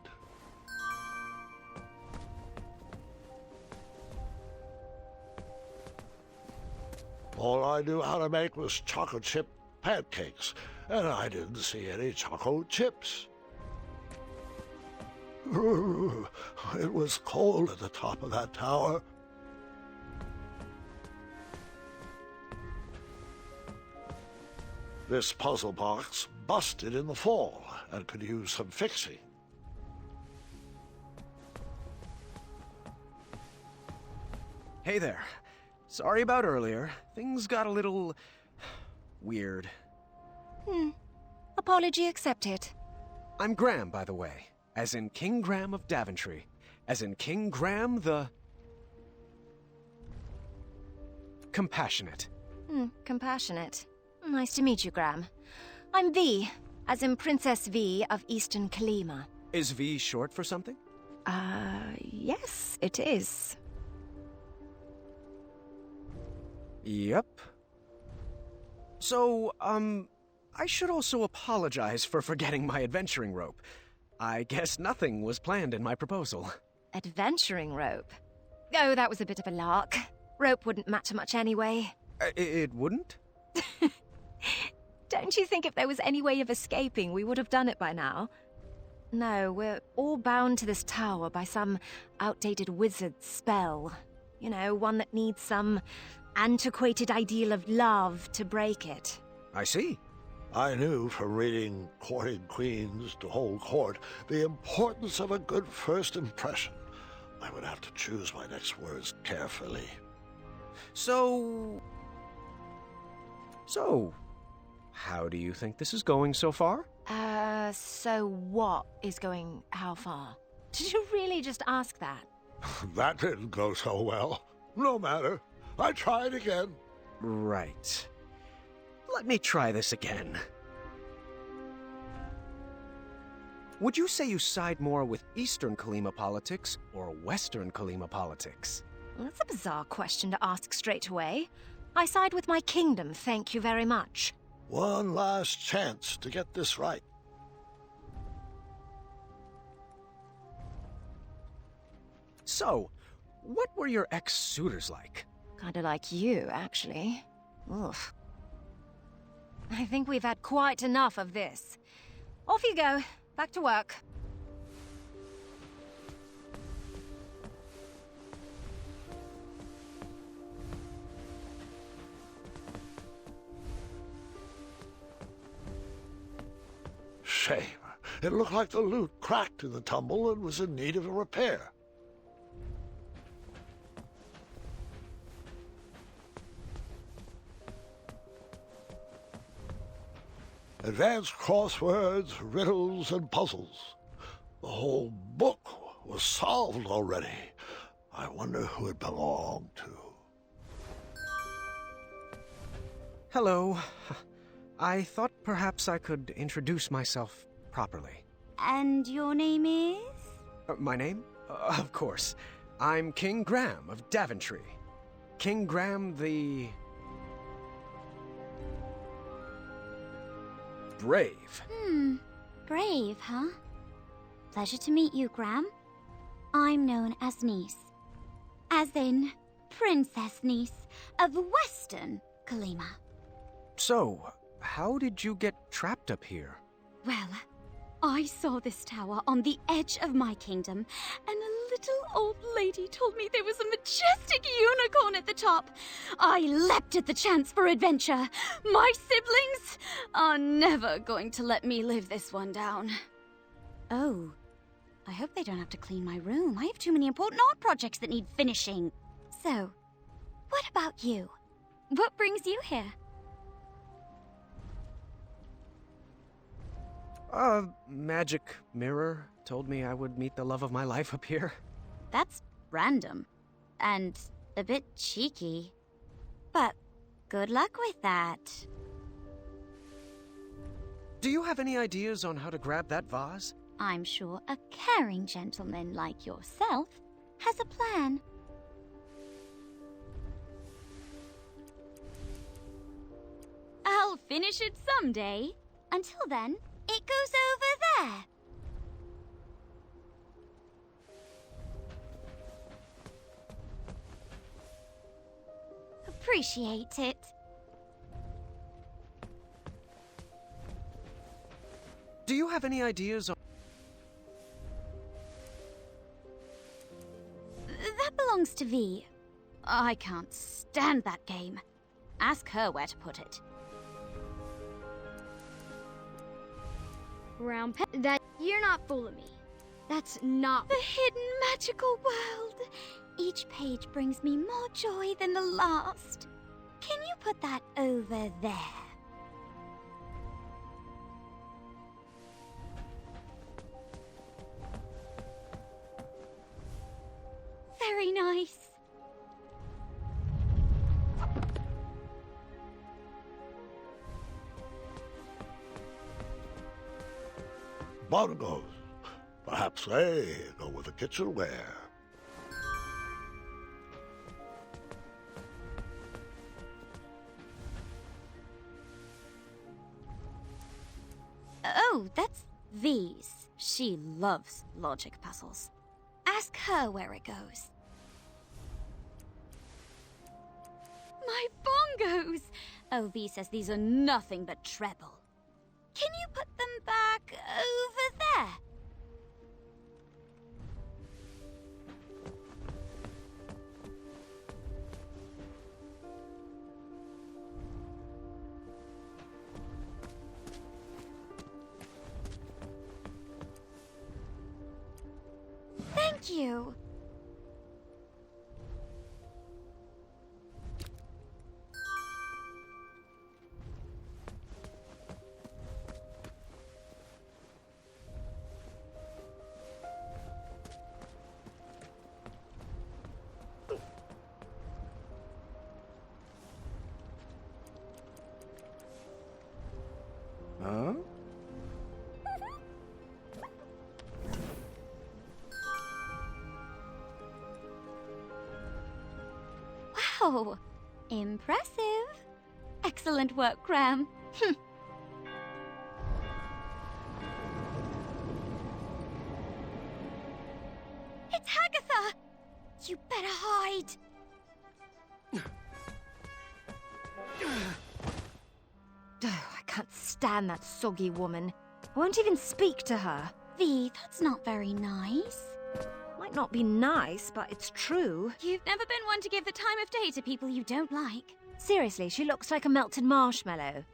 [SPEAKER 5] All I knew how to make was chocolate chip pancakes, and I didn't see any chocolate chips. It was cold at the top of that tower. This puzzle box busted in the fall and could use some fixing.
[SPEAKER 3] Hey there. Sorry about earlier. Things got a little... weird.
[SPEAKER 10] Apology accepted.
[SPEAKER 3] I'm Graham, by the way. As in King Graham of Daventry. As in King Graham the... compassionate.
[SPEAKER 10] Compassionate. Nice to meet you, Graham. I'm V, as in Princess V of Eastern Kalima.
[SPEAKER 3] Is V short for something?
[SPEAKER 10] Yes, it is.
[SPEAKER 3] Yep. So, I should also apologize for forgetting my adventuring rope. I guess nothing was planned in my proposal.
[SPEAKER 10] Adventuring rope? Oh, that was a bit of a lark. Rope wouldn't matter much anyway.
[SPEAKER 3] It wouldn't?
[SPEAKER 10] Don't you think if there was any way of escaping, we would have done it by now? No, we're all bound to this tower by some outdated wizard's spell. You know, one that needs some antiquated ideal of love to break it.
[SPEAKER 3] I see.
[SPEAKER 5] I knew from reading Courting Queens to Hold Court the importance of a good first impression. I would have to choose my next words carefully.
[SPEAKER 3] So, how do you think this is going so far?
[SPEAKER 10] So what is going how far? Did you really just ask that?
[SPEAKER 5] That didn't go so well. No matter. I tried again.
[SPEAKER 3] Right. Let me try this again. Would you say you side more with Eastern Kalima politics or Western Kalima politics?
[SPEAKER 10] Well, that's a bizarre question to ask straight away. I side with my kingdom, thank you very much.
[SPEAKER 5] One last chance to get this right.
[SPEAKER 3] So, what were your ex-suitors like?
[SPEAKER 10] Kinda like you, actually. Ugh. I think we've had quite enough of this. Off you go. Back to work.
[SPEAKER 5] Shame. It looked like the loot cracked in the tumble and was in need of a repair. Advanced crosswords, riddles, and puzzles. The whole book was solved already. I wonder who it belonged to.
[SPEAKER 3] Hello. I thought perhaps I could introduce myself properly.
[SPEAKER 11] And your name is?
[SPEAKER 3] My name? Of course. I'm King Graham of Daventry. King Graham the... Brave.
[SPEAKER 11] Brave, huh? Pleasure to meet you, Graham. I'm known as Niece. As in, Princess Niece of Western Kalima.
[SPEAKER 3] So, how did you get trapped up here?
[SPEAKER 11] Well, I saw this tower on the edge of my kingdom, and a little old lady told me there was a majestic unicorn at the top. I leapt at the chance for adventure. My siblings are never going to let me live this one down. Oh, I hope they don't have to clean my room. I have too many important art projects that need finishing. So, what about you? What brings you here?
[SPEAKER 3] A magic mirror told me I would meet the love of my life up here.
[SPEAKER 11] That's random. And a bit cheeky. But good luck with that.
[SPEAKER 3] Do you have any ideas on how to grab that vase?
[SPEAKER 11] I'm sure a caring gentleman like yourself has a plan. I'll finish it someday. Until then, it goes over there. Appreciate it.
[SPEAKER 3] Do you have any ideas on...
[SPEAKER 11] That belongs to V. I can't stand that game. Ask her where to put it.
[SPEAKER 4] Round that you're not fooling me. That's not
[SPEAKER 11] The hidden magical world. Each page brings me more joy than the last. Can you put that over there? Very nice.
[SPEAKER 5] Bongos. Perhaps they go with the kitchenware.
[SPEAKER 11] Oh, that's V's. She loves logic puzzles. Ask her where it goes. My bongos! Oh, V says these are nothing but treble. Can you put them back over there? Thank you.
[SPEAKER 3] Huh?
[SPEAKER 11] Wow, impressive. Excellent work, Graham. It's Hagatha! You better hide.
[SPEAKER 10] I can't stand that soggy woman. I won't even speak to her.
[SPEAKER 11] V, that's not very nice.
[SPEAKER 10] Might not be nice, but it's true.
[SPEAKER 11] You've never been one to give the time of day to people you don't like.
[SPEAKER 10] Seriously, she looks like a melted marshmallow.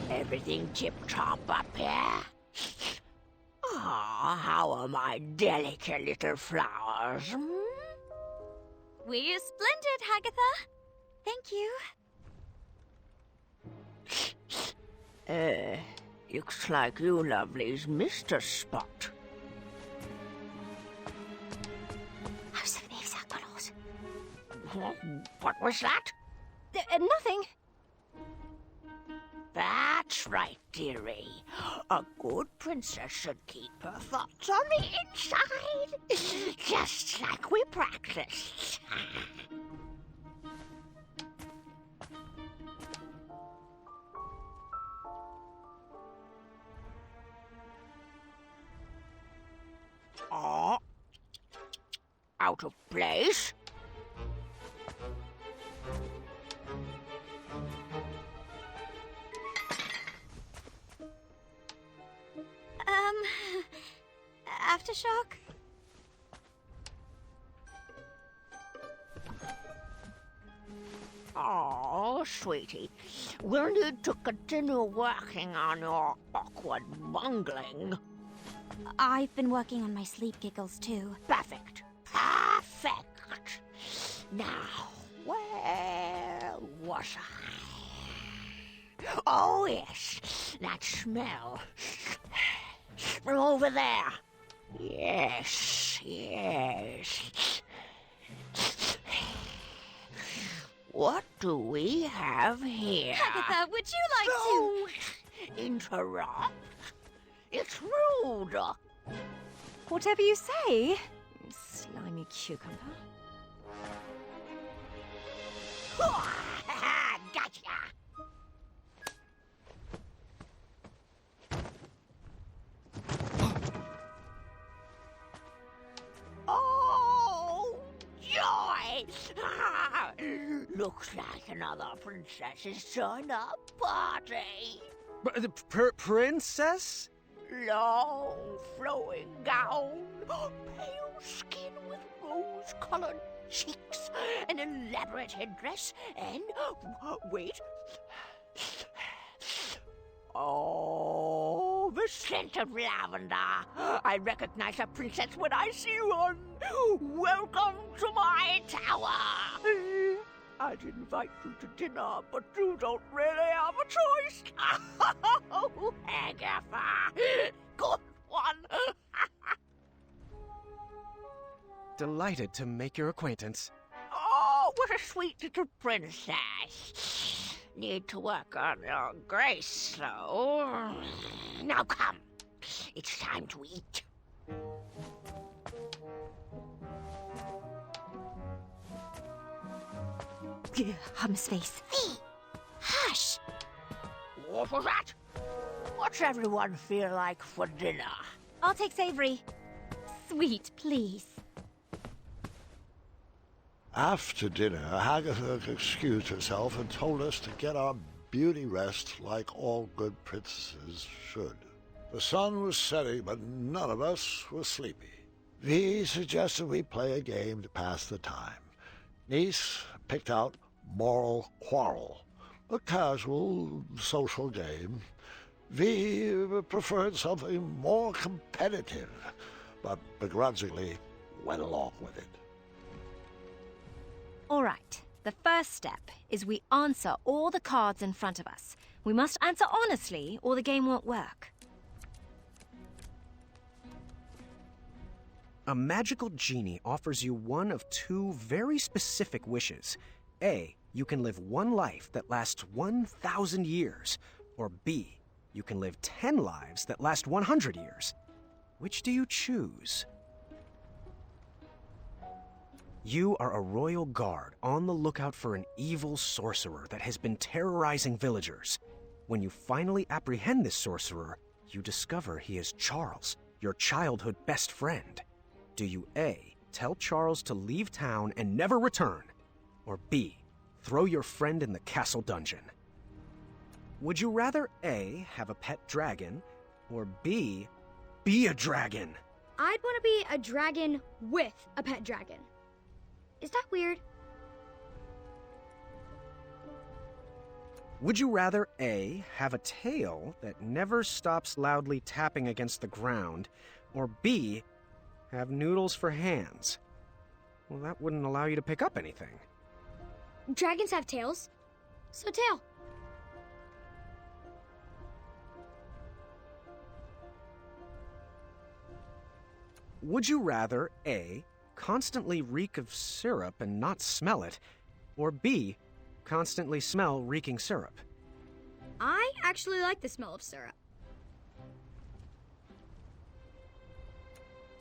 [SPEAKER 1] Everything tip-top up here? Ah, how are my delicate little flowers?
[SPEAKER 11] We're splendid, Hagatha. Thank you.
[SPEAKER 1] Looks like you lovelies missed a spot. What was that?
[SPEAKER 11] Nothing.
[SPEAKER 1] That's right, dearie. A good princess should keep her thoughts on the inside, just like we practiced. Oh, out of place?
[SPEAKER 11] Aftershock?
[SPEAKER 1] Oh, sweetie, we'll need to continue working on your awkward bungling.
[SPEAKER 11] I've been working on my sleep giggles, too.
[SPEAKER 1] Perfect. Perfect. Now, where was I? Oh, yes, that smell. Over there. Yes, yes. What do we have here?
[SPEAKER 11] Hagatha, would you like
[SPEAKER 1] Don't interrupt. It's rude.
[SPEAKER 10] Whatever you say, you slimy cucumber.
[SPEAKER 1] Gotcha. Oh, joy! Looks like another princess's turn-up party.
[SPEAKER 3] Princess?
[SPEAKER 1] Long flowing gown, pale skin with rose-colored cheeks, an elaborate headdress, and wait. Oh, the scent of lavender. I recognize a princess when I see one. Welcome to my tower. I'd invite you to dinner, but you don't really have a choice. Oh, Agatha. Good one.
[SPEAKER 3] Delighted to make your acquaintance.
[SPEAKER 1] Oh, what a sweet little princess. Need to work on your grace, though. Now come. It's time to eat.
[SPEAKER 10] Hum's face.
[SPEAKER 11] Hush!
[SPEAKER 1] What was that? What's everyone feel like for dinner?
[SPEAKER 10] I'll take savory.
[SPEAKER 11] Sweet, please.
[SPEAKER 5] After dinner, Hagatha excused herself and told us to get our beauty rest like all good princesses should. The sun was setting, but none of us were sleepy. Vi suggested we play a game to pass the time. Niece picked out Moral Quarrel, a casual social game. Vi preferred something more competitive, but begrudgingly went along with it.
[SPEAKER 10] All right. The first step is we answer all the cards in front of us. We must answer honestly, or the game won't work.
[SPEAKER 3] A magical genie offers you one of two very specific wishes. A, you can live one life that lasts 1,000 years. Or B, you can live 10 lives that last 100 years. Which do you choose? You are a royal guard on the lookout for an evil sorcerer that has been terrorizing villagers. When you finally apprehend this sorcerer, you discover he is Charles, your childhood best friend. Do you A, tell Charles to leave town and never return? Or B, throw your friend in the castle dungeon? Would you rather A, have a pet dragon, or B, be a dragon?
[SPEAKER 4] I'd want to be a dragon with a pet dragon. Is that weird?
[SPEAKER 3] Would you rather A, have a tail that never stops loudly tapping against the ground, or B, have noodles for hands? Well, that wouldn't allow you to pick up anything.
[SPEAKER 4] Dragons have tails, so tail.
[SPEAKER 3] Would you rather A, constantly reek of syrup and not smell it, or B, constantly smell reeking syrup?
[SPEAKER 4] I actually like the smell of syrup.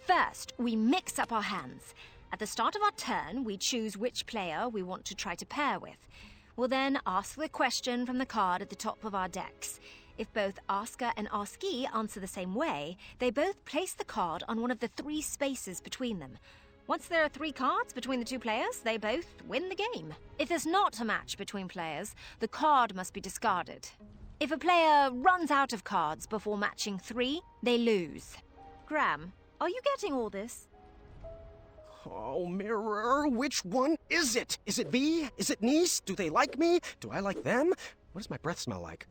[SPEAKER 10] First, we mix up our hands. At the start of our turn, we choose which player we want to try to pair with. We'll then ask the question from the card at the top of our decks. If both asker and askee answer the same way, they both place the card on one of the 3 spaces between them. Once there are 3 cards between the 2 players, they both win the game. If there's not a match between players, the card must be discarded. If a player runs out of cards before matching 3, they lose. Graham, are you getting all this?
[SPEAKER 3] Oh, Mirror, which one is it? Is it V? Is it Niece? Do they like me? Do I like them? What does my breath smell like?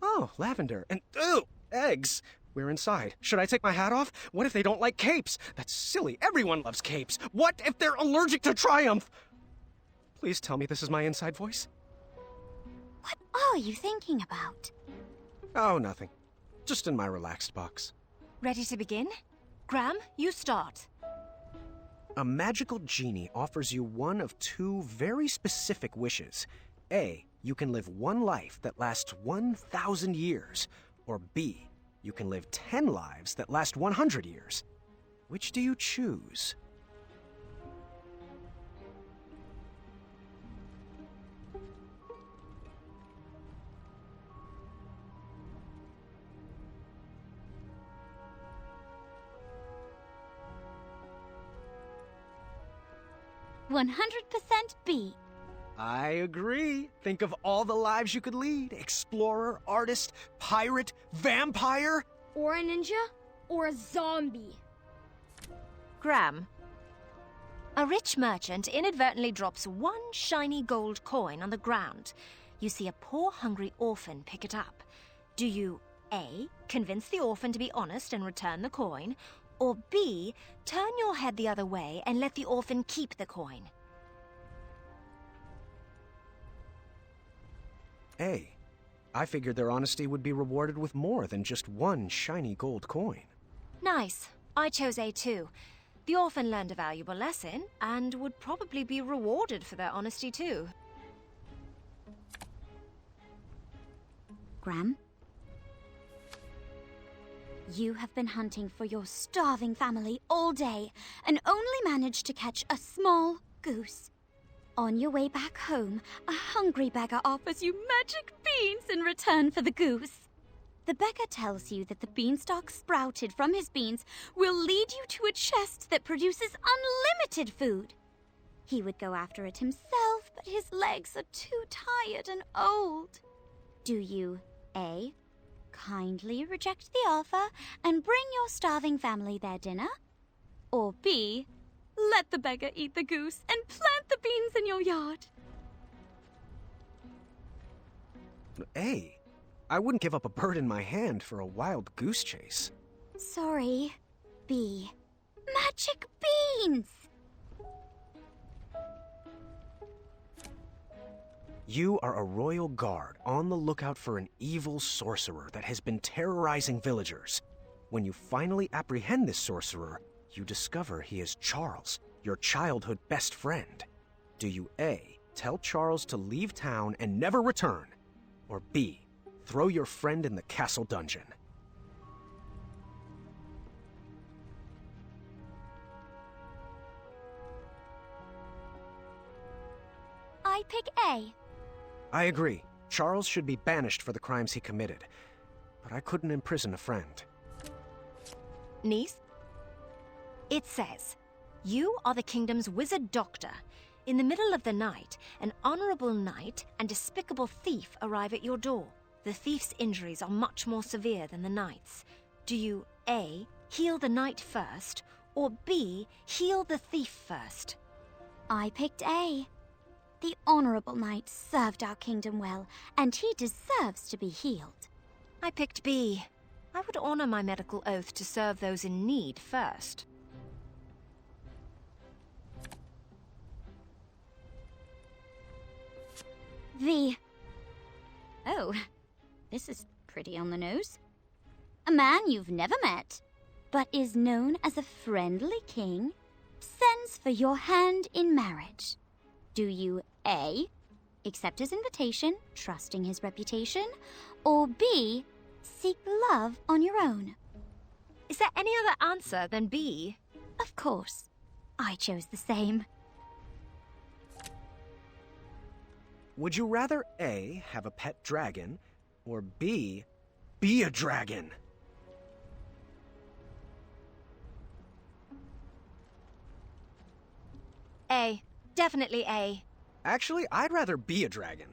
[SPEAKER 3] Oh, lavender. And, ew, eggs. We're inside. Should I take my hat off? What if they don't like capes? That's silly. Everyone loves capes. What if they're allergic to Triumph? Please tell me this is my inside voice.
[SPEAKER 11] What are you thinking about?
[SPEAKER 3] Oh, nothing. Just in my relaxed box.
[SPEAKER 10] Ready to begin? Graham, you start.
[SPEAKER 3] A magical genie offers you one of 2 very specific wishes. A, you can live 1 life that lasts 1,000 years. Or B, you can live 10 lives that last 100 years. Which do you choose?
[SPEAKER 11] %100% B.
[SPEAKER 3] I agree. Think of all the lives you could lead. Explorer, artist, pirate, vampire.
[SPEAKER 4] Or a ninja, or a zombie.
[SPEAKER 10] Graham. A rich merchant inadvertently drops 1 shiny gold coin on the ground. You see a poor, hungry orphan pick it up. Do you A, convince the orphan to be honest and return the coin, or B, turn your head the other way and let the orphan keep the coin?
[SPEAKER 3] A. I figured their honesty would be rewarded with more than just 1 shiny gold coin.
[SPEAKER 10] Nice. I chose A too. The orphan learned a valuable lesson and would probably be rewarded for their honesty too.
[SPEAKER 11] Graham? You have been hunting for your starving family all day and only managed to catch a small goose. On your way back home, a hungry beggar offers you magic beans in return for the goose. The beggar tells you that the beanstalk sprouted from his beans will lead you to a chest that produces unlimited food. He would go after it himself, but his legs are too tired and old. Do you A, kindly reject the offer and bring your starving family their dinner? Or B, let the beggar eat the goose and plant the beans in your yard?
[SPEAKER 3] A. I wouldn't give up a bird in my hand for a wild goose chase.
[SPEAKER 11] Sorry, B. Magic beans!
[SPEAKER 3] You are a royal guard on the lookout for an evil sorcerer that has been terrorizing villagers. When you finally apprehend this sorcerer, you discover he is Charles, your childhood best friend. Do you A, tell Charles to leave town and never return? Or B, throw your friend in the castle dungeon?
[SPEAKER 11] I pick A.
[SPEAKER 3] I agree. Charles should be banished for the crimes he committed. But I couldn't imprison a friend.
[SPEAKER 10] Niece? It says, you are the kingdom's wizard doctor. In the middle of the night, an honorable knight and despicable thief arrive at your door. The thief's injuries are much more severe than the knight's. Do you A, heal the knight first, or B, heal the thief first?
[SPEAKER 11] I picked A. The honorable knight served our kingdom well, and he deserves to be healed.
[SPEAKER 10] I picked B. I would honor my medical oath to serve those in need first.
[SPEAKER 11] this is pretty on the nose. A man you've never met, but is known as a friendly king, sends for your hand in marriage. Do you A, accept his invitation, trusting his reputation, or B, seek love on your own?
[SPEAKER 10] Is there any other answer than B?
[SPEAKER 11] Of course. I chose the same.
[SPEAKER 3] Would you rather A, have a pet dragon, or B, be a dragon?
[SPEAKER 10] A. Definitely A.
[SPEAKER 3] Actually, I'd rather be a dragon.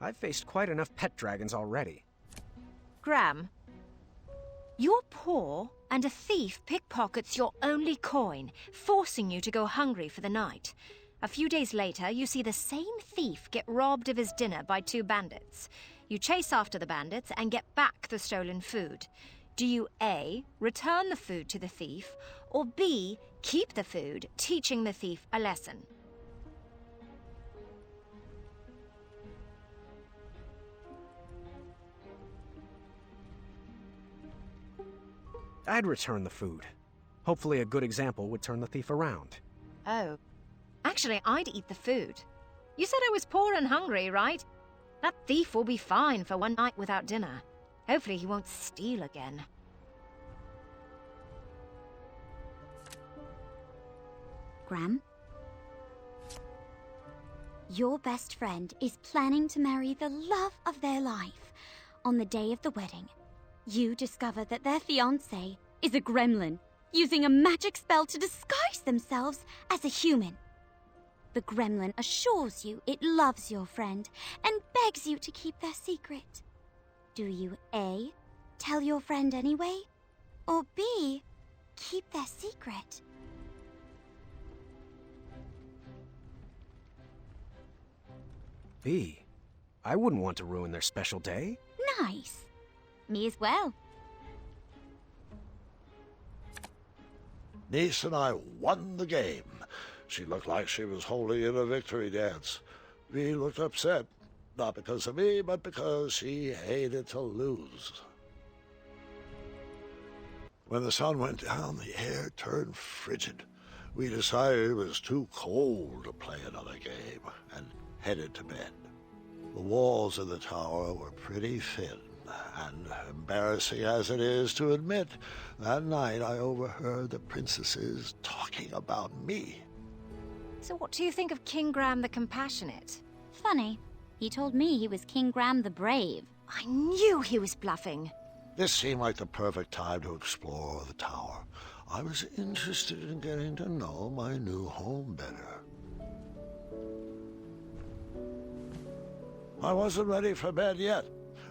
[SPEAKER 3] I've faced quite enough pet dragons already.
[SPEAKER 10] Graham, you're poor, and a thief pickpockets your only coin, forcing you to go hungry for the night. A few days later, you see the same thief get robbed of his dinner by 2 bandits. You chase after the bandits and get back the stolen food. Do you A, return the food to the thief, or B, keep the food, teaching the thief a lesson?
[SPEAKER 3] I'd return the food. Hopefully a good example would turn the thief around.
[SPEAKER 10] Oh. Actually, I'd eat the food. You said I was poor and hungry, right? That thief will be fine for one night without dinner. Hopefully he won't steal again.
[SPEAKER 11] Graham? Your best friend is planning to marry the love of their life. On the day of the wedding, you discover that their fiancé is a gremlin, using a magic spell to disguise themselves as a human. The gremlin assures you it loves your friend and begs you to keep their secret. Do you A, tell your friend anyway, or B, keep their secret?
[SPEAKER 3] B. I wouldn't want to ruin their special day.
[SPEAKER 11] Nice. Me as well.
[SPEAKER 5] Niece and I won the game. She looked like she was holding in a victory dance. V looked upset, not because of me, but because she hated to lose. When the sun went down, the air turned frigid. We decided it was too cold to play another game and headed to bed. The walls of the tower were pretty thin, and embarrassing as it is to admit, that night I overheard the princesses talking about me.
[SPEAKER 10] So what do you think of King Graham the Compassionate?
[SPEAKER 11] Funny. He told me he was King Graham the Brave.
[SPEAKER 10] I knew he was bluffing.
[SPEAKER 5] This seemed like the perfect time to explore the tower. I was interested in getting to know my new home better. I wasn't ready for bed yet.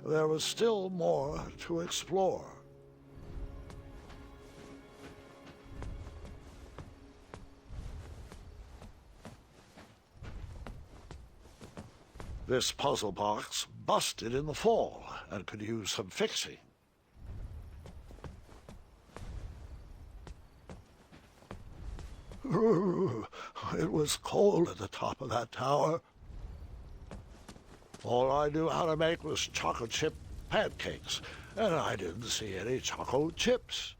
[SPEAKER 5] There was still more to explore. This puzzle box busted in the fall and could use some fixing. It was cold at the top of that tower. All I knew how to make was chocolate chip pancakes, and I didn't see any chocolate chips.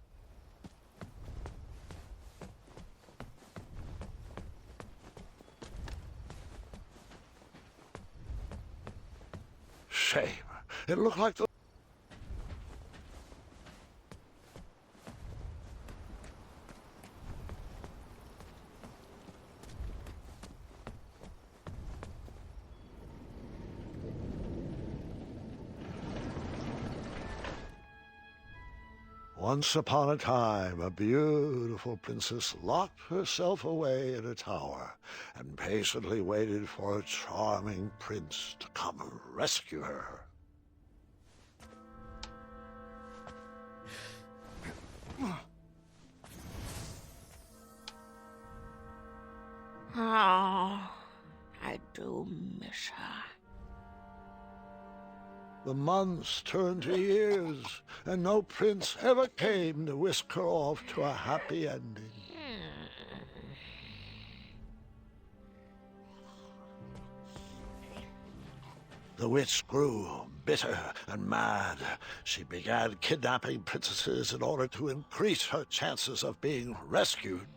[SPEAKER 5] Shame. It looked like the... Once upon a time, a beautiful princess locked herself away in a tower and patiently waited for a charming prince to come and rescue her.
[SPEAKER 1] Oh, I do miss her.
[SPEAKER 5] The months turned to years, and no prince ever came to whisk her off to a happy ending. The witch grew bitter and mad, she began kidnapping princesses in order to increase her chances of being rescued.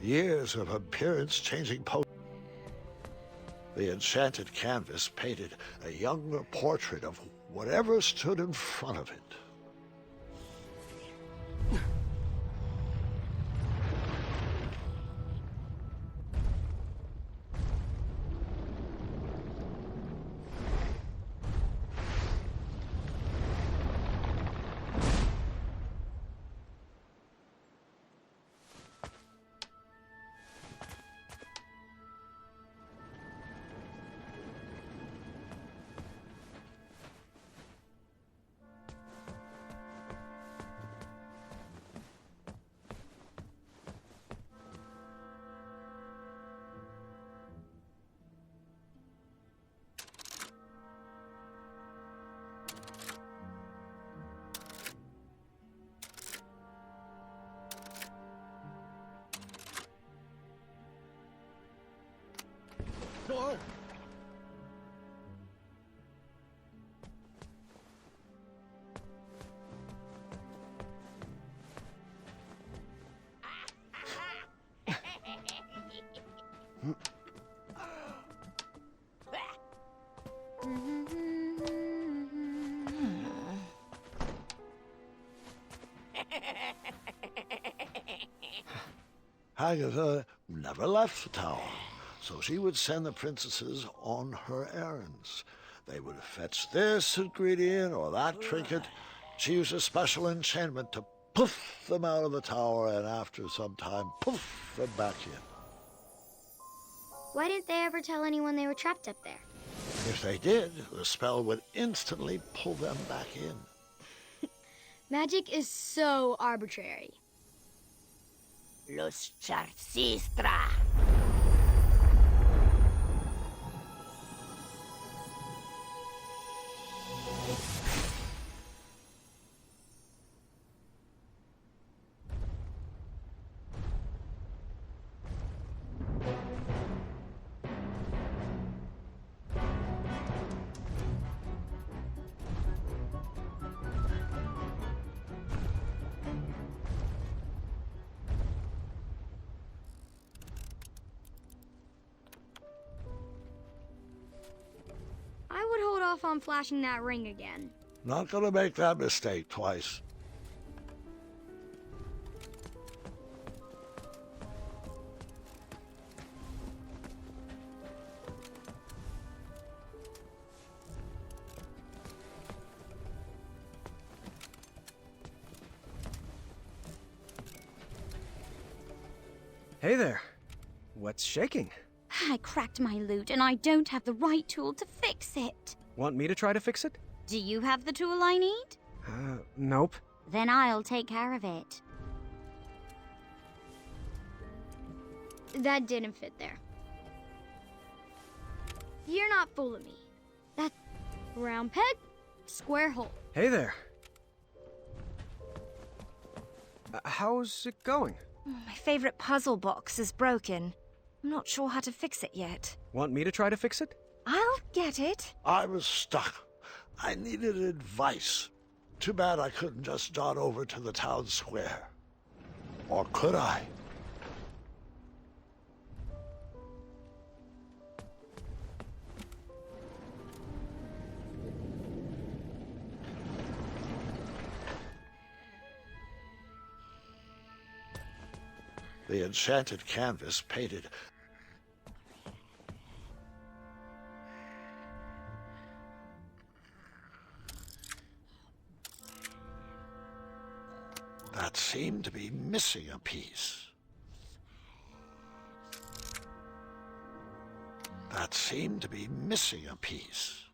[SPEAKER 5] Years of appearance-changing the enchanted canvas painted a younger portrait of whatever stood in front of it.
[SPEAKER 8] Whoa.
[SPEAKER 5] Agatha never left the tower, so she would send the princesses on her errands. They would fetch this ingredient or that trinket. She used a special enchantment to poof them out of the tower, and after some time, poof them back in.
[SPEAKER 4] Why didn't they ever tell anyone they were trapped up there?
[SPEAKER 5] If they did, the spell would instantly pull them back in.
[SPEAKER 4] Magic is so arbitrary.
[SPEAKER 1] Los Charcistra.
[SPEAKER 4] I would hold off on flashing that ring again.
[SPEAKER 5] Not gonna make that mistake twice.
[SPEAKER 3] Hey there. What's shaking?
[SPEAKER 11] I cracked my lute and I don't have the right tool to fix it.
[SPEAKER 3] Want me to try to fix it?
[SPEAKER 11] Do you have the tool I need?
[SPEAKER 3] Nope.
[SPEAKER 11] Then I'll take care of it.
[SPEAKER 4] That didn't fit there. You're not fooling me. That round peg, square hole.
[SPEAKER 3] Hey there. How's it going?
[SPEAKER 10] My favorite puzzle box is broken. I'm not sure how to fix it yet.
[SPEAKER 3] Want me to try to fix it?
[SPEAKER 10] I'll get it.
[SPEAKER 5] I was stuck. I needed advice. Too bad I couldn't just jot over to the town square. Or could I? The enchanted canvas painted that seemed to be missing a piece. That seemed to be missing a piece.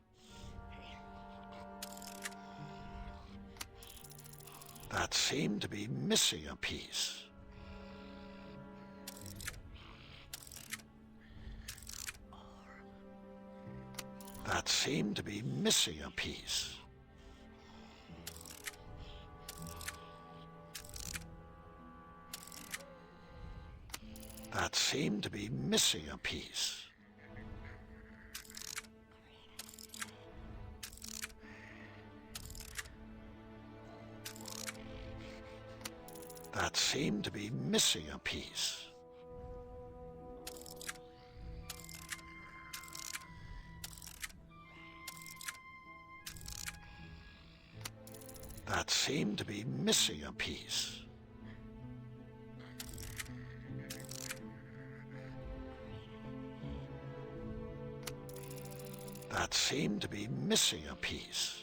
[SPEAKER 5] That seemed to be missing a piece. That seemed to be missing a piece. That seemed to be missing a piece. That seemed to be missing a piece. That seemed to be missing a piece. That seemed to be missing a piece.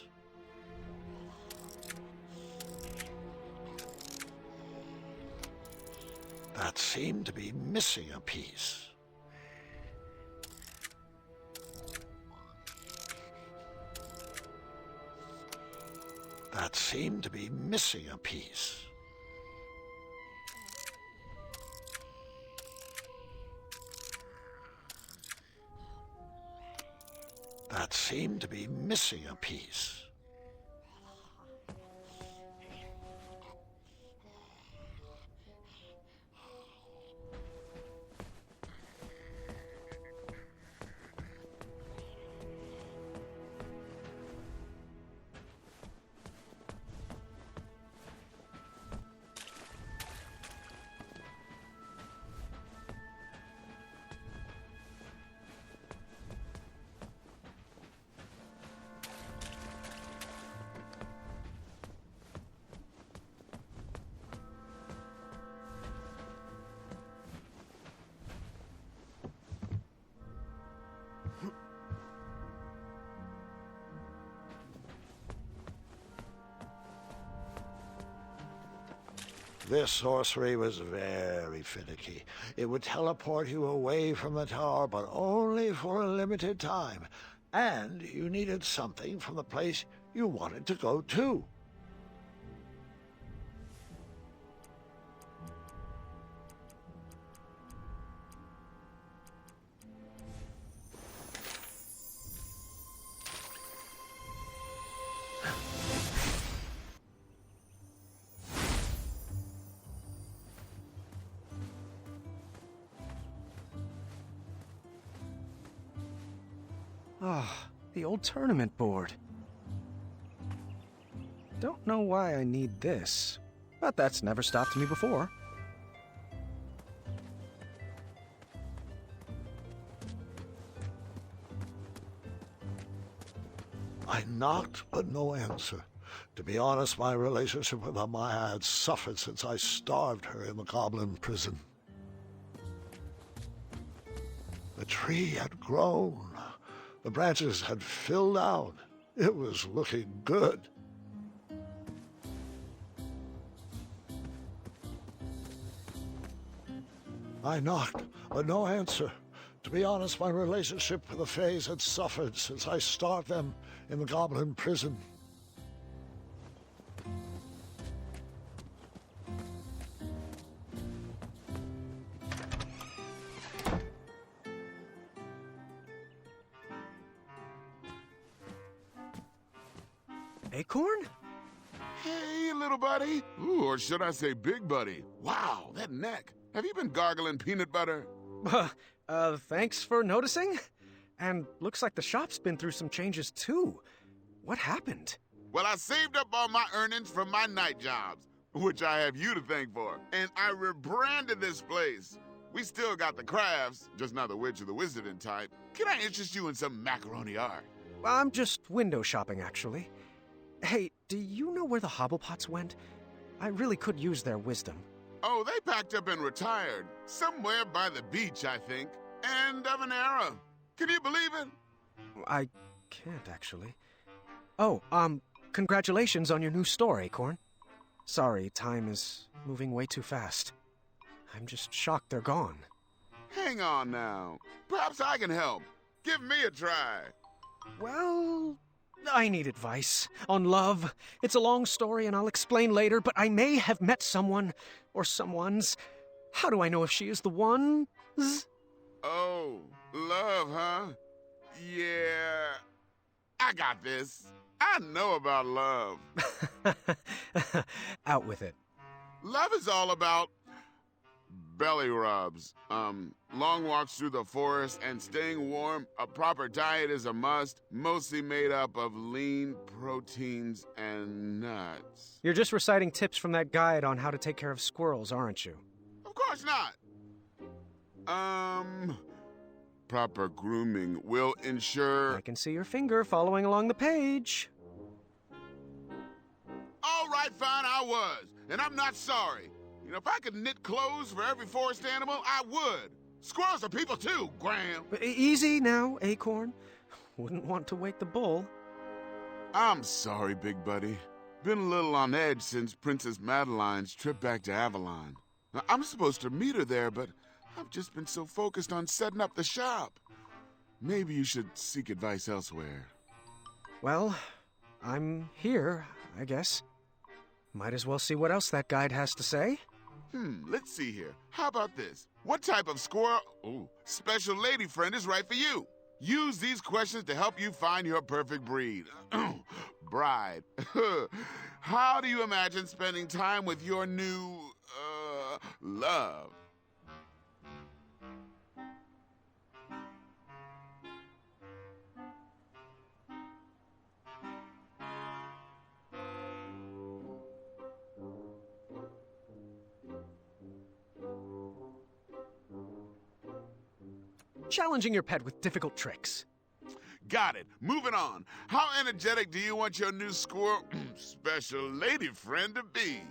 [SPEAKER 5] That seemed to be missing a piece. That seemed to be missing a piece. That seemed to be missing a piece. This sorcery was very finicky. It would teleport you away from the tower, but only for a limited time. And you needed something from the place you wanted to go to.
[SPEAKER 3] Ah, the old tournament board. Don't know why I need this, but that's never stopped me before.
[SPEAKER 5] I knocked, but no answer. To be honest, my relationship with Amaya had suffered since I starved her in the goblin prison. The tree had grown. The branches had filled out. It was looking good. I knocked, but no answer. To be honest, my relationship with the Fays had suffered since I starved them in the goblin prison.
[SPEAKER 3] Acorn?
[SPEAKER 12] Hey, little buddy. Ooh, or should I say big buddy? Wow, that neck. Have you been gargling peanut butter?
[SPEAKER 3] Thanks for noticing. And looks like the shop's been through some changes too. What happened?
[SPEAKER 12] Well, I saved up all my earnings from my night jobs, which I have you to thank for. And I rebranded this place. We still got the crafts, just not the witch or the wizarding type. Can I interest you in some macaroni art?
[SPEAKER 3] I'm just window shopping, actually. Hey, do you know where the Hobblepots went? I really could use their wisdom.
[SPEAKER 12] Oh, they packed up and retired. Somewhere by the beach, I think. End of an era. Can you believe it?
[SPEAKER 3] I can't, actually. Oh, congratulations on your new store, Acorn. Sorry, time is moving way too fast. I'm just shocked they're gone.
[SPEAKER 12] Hang on now. Perhaps I can help. Give me a try.
[SPEAKER 3] Well, I need advice on love. It's a long story and I'll explain later, but I may have met someone or someone's. How do I know if she is the one?
[SPEAKER 12] Oh, love, huh? Yeah, I got this. I know about love.
[SPEAKER 3] Out with it.
[SPEAKER 12] Love is all about belly rubs, long walks through the forest, and staying warm. A proper diet is a must, mostly made up of lean proteins and nuts.
[SPEAKER 3] You're just reciting tips from that guide on how to take care of squirrels, aren't you?
[SPEAKER 12] Of course not. Proper grooming will ensure...
[SPEAKER 3] I can see your finger following along the page.
[SPEAKER 12] All right, fine, I was. And I'm not sorry. You know, if I could knit clothes for every forest animal, I would. Squirrels are people too, Graham.
[SPEAKER 3] Easy now, Acorn. Wouldn't want to wake the bull.
[SPEAKER 12] I'm sorry, big buddy. Been a little on edge since Princess Madeline's trip back to Avalon. Now, I'm supposed to meet her there, but I've just been so focused on setting up the shop. Maybe you should seek advice elsewhere.
[SPEAKER 3] Well, I'm here, I guess. Might as well see what else that guide has to say.
[SPEAKER 12] Let's see here. How about this? What type of squirrel... Ooh, special lady friend is right for you? Use these questions to help you find your perfect breed. Bride. How do you imagine spending time with your new, love?
[SPEAKER 3] Challenging your pet with difficult tricks.
[SPEAKER 12] Got it. Moving on. How energetic do you want your new squirrel special lady friend to be?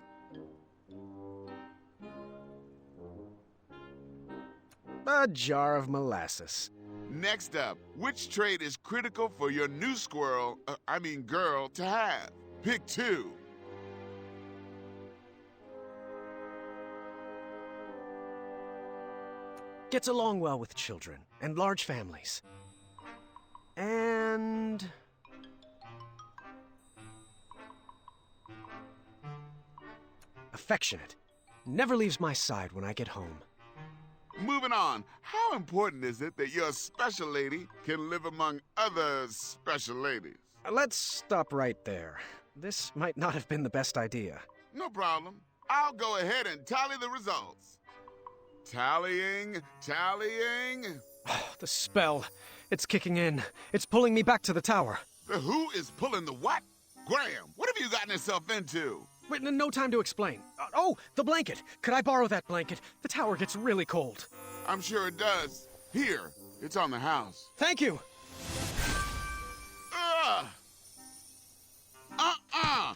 [SPEAKER 3] A jar of molasses.
[SPEAKER 12] Next up, which trait is critical for your new squirrel, girl, to have? Pick two.
[SPEAKER 3] Gets along well with children and large families. And... affectionate. Never leaves my side when I get home.
[SPEAKER 12] Moving on, how important is it that your special lady can live among other special ladies?
[SPEAKER 3] Let's stop right there. This might not have been the best idea.
[SPEAKER 12] No problem. I'll go ahead and tally the results. Tallying.
[SPEAKER 3] The spell. It's kicking in. It's pulling me back to the tower.
[SPEAKER 12] The who is pulling the what? Graham, what have you gotten yourself into?
[SPEAKER 3] Wait, no time to explain. Oh, the blanket. Could I borrow that blanket? The tower gets really cold.
[SPEAKER 12] I'm sure it does. Here, it's on the house.
[SPEAKER 3] Thank you.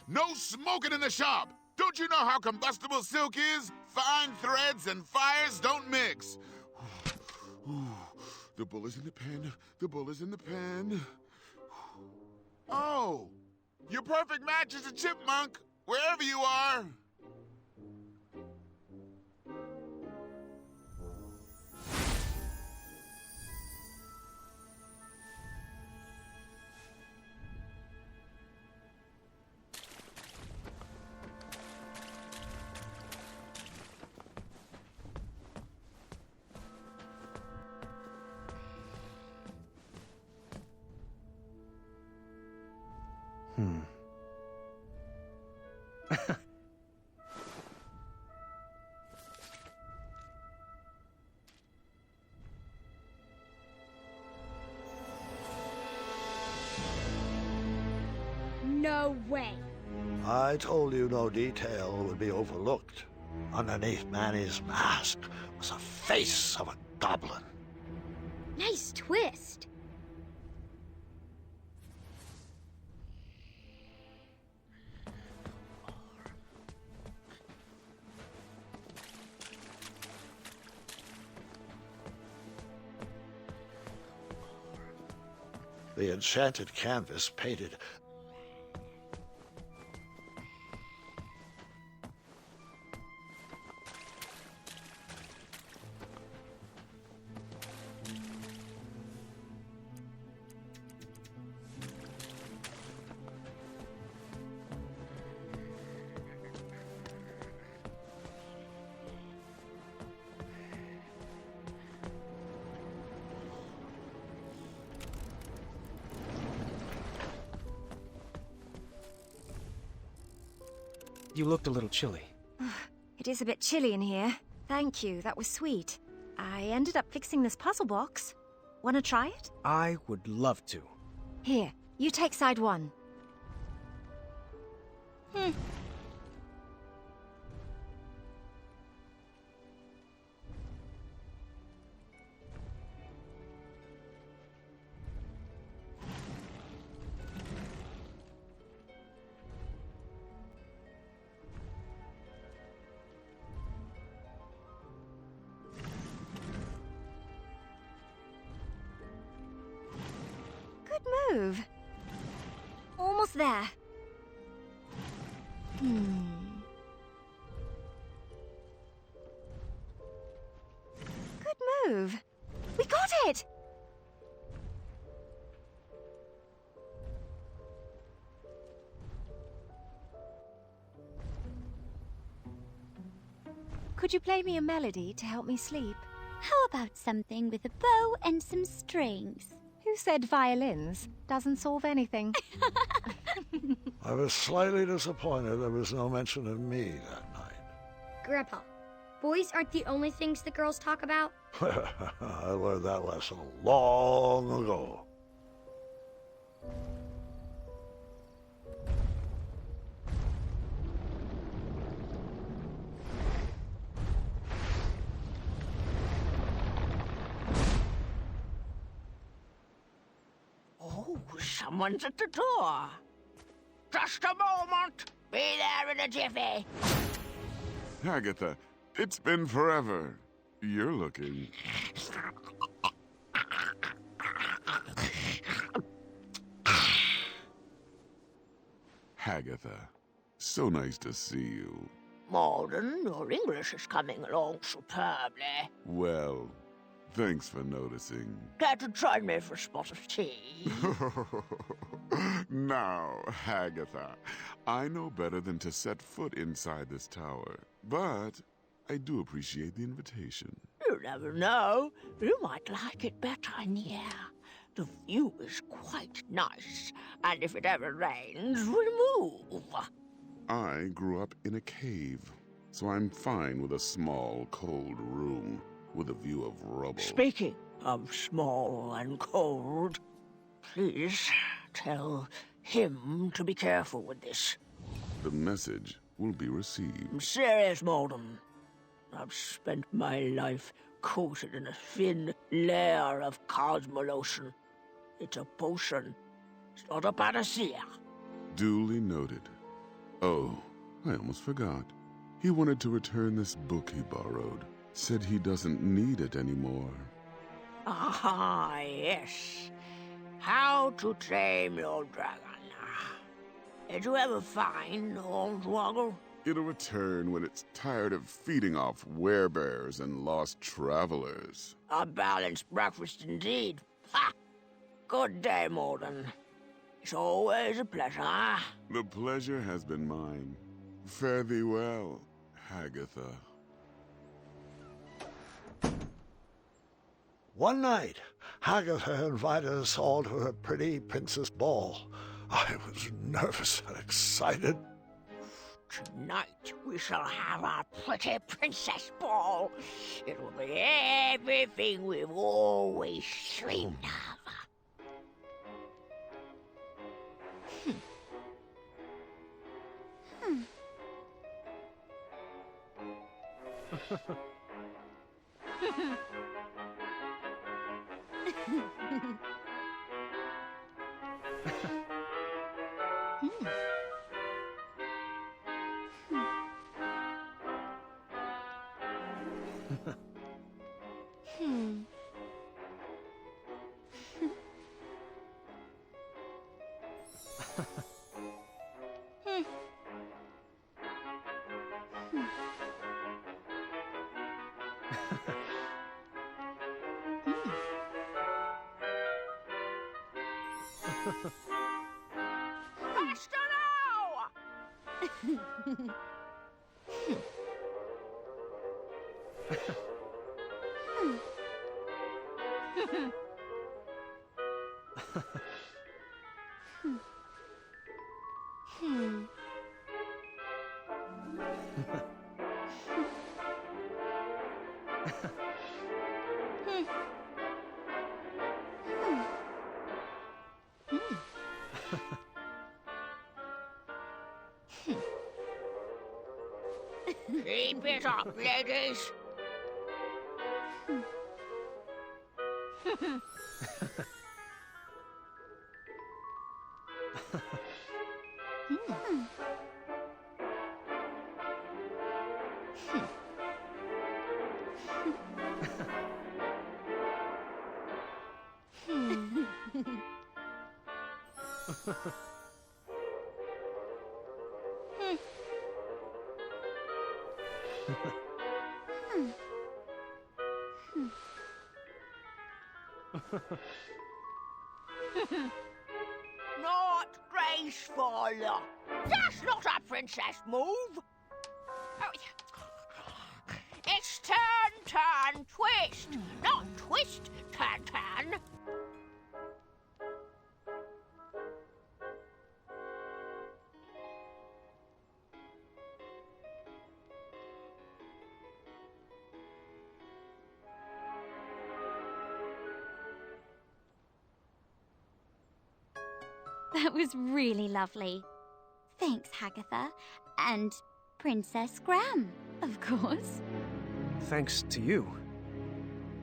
[SPEAKER 12] No smoking in the shop. Don't you know how combustible silk is? Fine threads and fires don't mix. The bull is in the pen. The bull is in the pen. Oh, your perfect match is a chipmunk, wherever you are.
[SPEAKER 4] No way.
[SPEAKER 5] I told you no detail would be overlooked. Underneath Manny's mask was the face of a goblin.
[SPEAKER 4] Nice twist.
[SPEAKER 5] The enchanted canvas painted
[SPEAKER 3] You looked a little chilly.
[SPEAKER 10] It is a bit chilly in here. Thank you, that was sweet. I ended up fixing this puzzle box. Wanna try it?
[SPEAKER 3] I would love to.
[SPEAKER 10] Here, you take side one. Good move. Almost there. Good move. We got it! Could you play me a melody to help me sleep?
[SPEAKER 11] How about something with a bow and some strings?
[SPEAKER 10] Who said violins? Doesn't solve anything.
[SPEAKER 5] I was slightly disappointed there was no mention of me that night.
[SPEAKER 4] Grandpa, boys aren't the only things the girls talk about.
[SPEAKER 5] I learned that lesson long ago.
[SPEAKER 1] Oh, someone's at the door. Just a moment. Be there in a jiffy.
[SPEAKER 12] Agatha, it's been forever. You're looking... Agatha, so nice to see you.
[SPEAKER 1] Malden, your English is coming along superbly.
[SPEAKER 12] Well, thanks for noticing.
[SPEAKER 1] Care to join me for a spot of tea?
[SPEAKER 12] Now, Agatha, I know better than to set foot inside this tower, but I do appreciate the invitation.
[SPEAKER 1] You never know. You might like it better in here. The view is quite nice, and if it ever rains, we'll move.
[SPEAKER 12] I grew up in a cave, so I'm fine with a small, cold room with a view of rubble.
[SPEAKER 1] Speaking of small and cold, please tell him to be careful with this.
[SPEAKER 12] The message will be received.
[SPEAKER 1] I'm serious, Malden. I've spent my life coated in a thin layer of cosmolotion. It's a potion. It's not a panacea.
[SPEAKER 12] Duly noted. Oh, I almost forgot. He wanted to return this book he borrowed. Said he doesn't need it anymore.
[SPEAKER 1] Ah, yes. How to Tame Your Dragon. Did you ever find Hornswoggle?
[SPEAKER 12] It'll return when it's tired of feeding off werebears and lost travelers.
[SPEAKER 1] A balanced breakfast indeed. Ha! Good day, Malden. It's always a pleasure.
[SPEAKER 12] The pleasure has been mine. Fare thee well, Agatha.
[SPEAKER 5] One night, Agatha invited us all to her pretty princess ball. I was nervous and excited.
[SPEAKER 1] Tonight we shall have our pretty princess ball. It will be everything we've always dreamed of. Faster now! Keep it up, ladies. Not graceful. That's not a princess move. It's turn, turn, twist. Not twist, turn, turn.
[SPEAKER 11] That was really lovely. Thanks, Hagatha. And Princess Graham, of course.
[SPEAKER 3] Thanks to you.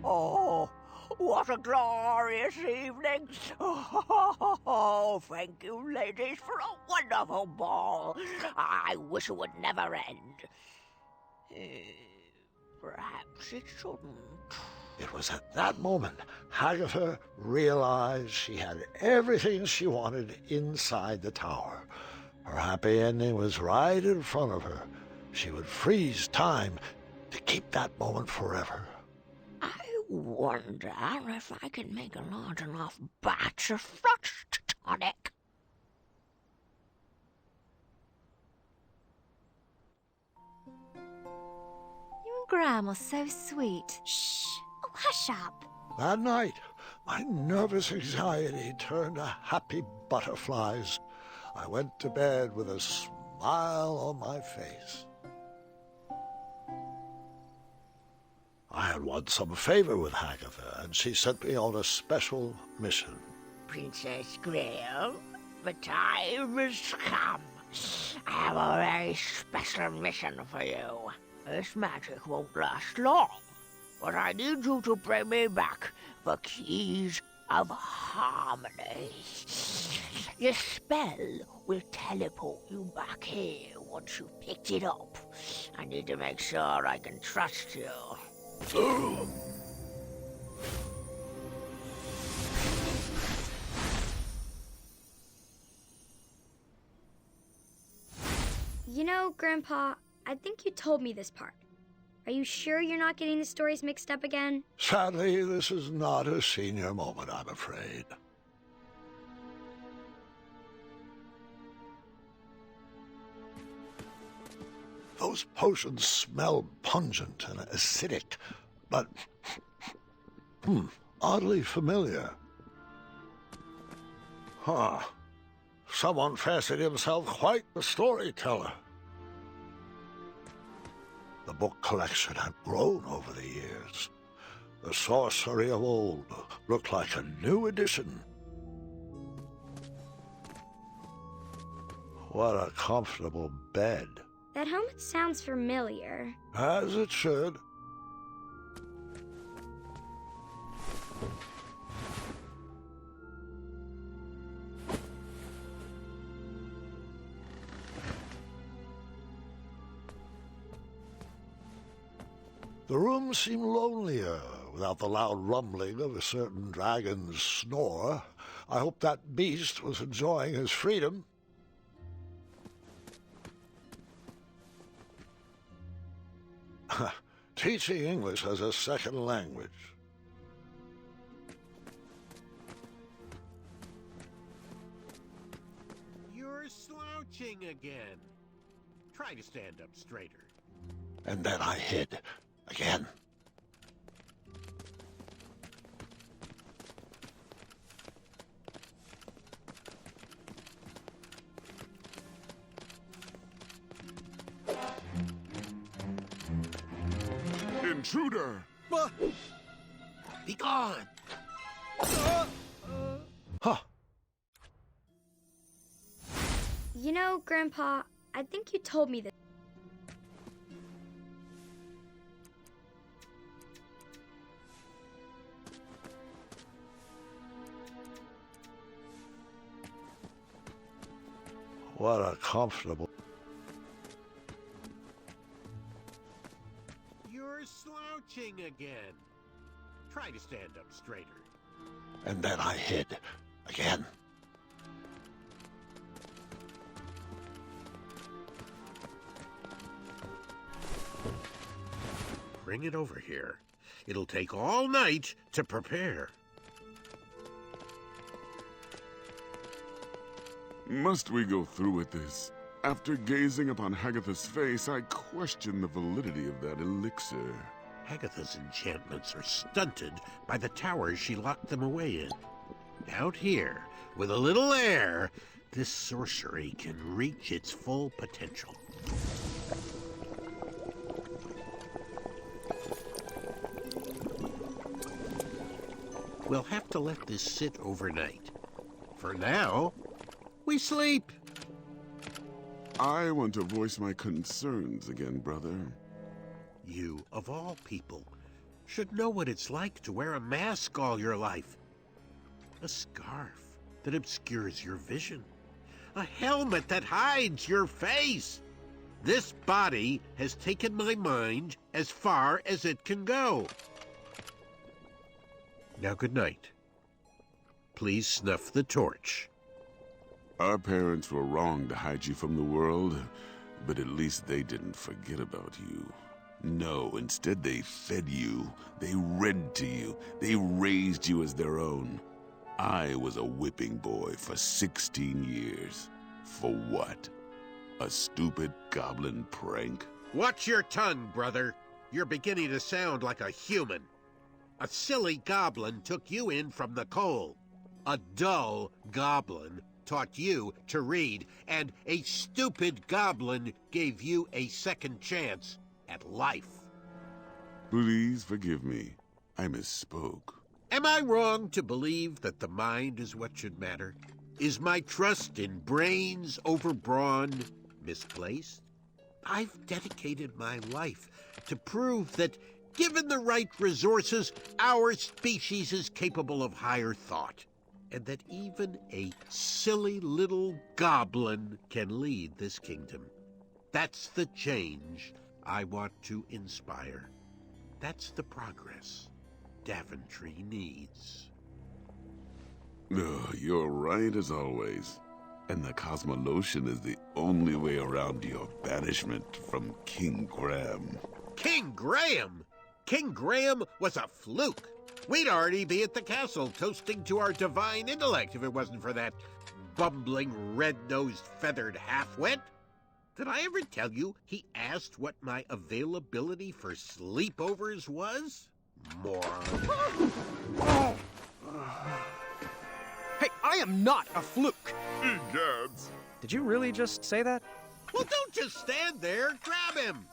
[SPEAKER 1] Oh, what a glorious evening. Oh, thank you, ladies, for a wonderful ball. I wish it would never end. Perhaps it shouldn't.
[SPEAKER 5] It was at that moment Hagatha realized she had everything she wanted inside the tower. Her happy ending was right in front of her. She would freeze time to keep that moment forever.
[SPEAKER 1] I wonder if I can make a large enough batch of frost tonic.
[SPEAKER 10] You and Graham are so sweet.
[SPEAKER 11] Shh. Oh, hush up.
[SPEAKER 5] That night, my nervous anxiety turned to happy butterflies. I went to bed with a smile on my face. I had won some favor with Hagatha, and she sent me on a special mission.
[SPEAKER 1] Princess Graham, the time has come. I have a very special mission for you. This magic won't last long, but I need you to bring me back the keys of harmony. Your spell will teleport you back here once you've picked it up. I need to make sure I can trust you.
[SPEAKER 4] You know, Grandpa, I think you told me this part. Are you sure you're not getting the stories mixed up again?
[SPEAKER 5] Sadly, this is not a senior moment, I'm afraid. Those potions smell pungent and acidic, but oddly familiar. Huh. Someone fancied himself quite the storyteller. The book collection had grown over the years. The sorcery of old looked like a new edition. What a comfortable bed.
[SPEAKER 4] That helmet sounds familiar.
[SPEAKER 5] As it should. The room seemed lonelier without the loud rumbling of a certain dragon's snore. I hoped that beast was enjoying his freedom. Teaching English as a second language.
[SPEAKER 2] You're slouching again. Try to stand up straighter.
[SPEAKER 5] And then I hid again.
[SPEAKER 12] Intruder!
[SPEAKER 2] Be gone!
[SPEAKER 3] Huh.
[SPEAKER 4] You know, Grandpa, I think you told me this.
[SPEAKER 5] What a comfortable...
[SPEAKER 2] You're slouching again. Try to stand up straighter.
[SPEAKER 5] And then I hid again.
[SPEAKER 2] Bring it over here. It'll take all night to prepare.
[SPEAKER 12] Must we go through with this? After gazing upon Hagatha's face, I question the validity of that elixir.
[SPEAKER 2] Hagatha's enchantments are stunted by the towers she locked them away in. Out here, with a little air, this sorcery can reach its full potential. We'll have to let this sit overnight. For now, we sleep.
[SPEAKER 12] I want to voice my concerns again, brother.
[SPEAKER 2] You, of all people, should know what it's like to wear a mask all your life. A scarf that obscures your vision. A helmet that hides your face. This body has taken my mind as far as it can go. Now, good night. Please snuff the torch.
[SPEAKER 12] Our parents were wrong to hide you from the world, but at least they didn't forget about you. No, instead they fed you, they read to you, they raised you as their own. I was a whipping boy for 16 years. For what? A stupid goblin prank?
[SPEAKER 2] Watch your tongue, brother. You're beginning to sound like a human. A silly goblin took you in from the cold. A dull goblin taught you to read, and a stupid goblin gave you a second chance at life.
[SPEAKER 12] Please forgive me. I misspoke.
[SPEAKER 2] Am I wrong to believe that the mind is what should matter? Is my trust in brains over brawn misplaced? I've dedicated my life to prove that, given the right resources, our species is capable of higher thought, and that even a silly little goblin can lead this kingdom. That's the change I want to inspire. That's the progress Daventry needs.
[SPEAKER 12] You're right as always. And the Cosmolotion is the only way around your banishment from King Graham.
[SPEAKER 2] King Graham? King Graham was a fluke. We'd already be at the castle toasting to our divine intellect if it wasn't for that bumbling, red-nosed, feathered half-wit. Did I ever tell you he asked what my availability for sleepovers was? Moron.
[SPEAKER 3] Hey, I am not a fluke!
[SPEAKER 12] Egads!
[SPEAKER 3] Did you really just say that?
[SPEAKER 2] Well, don't just stand there. Grab him.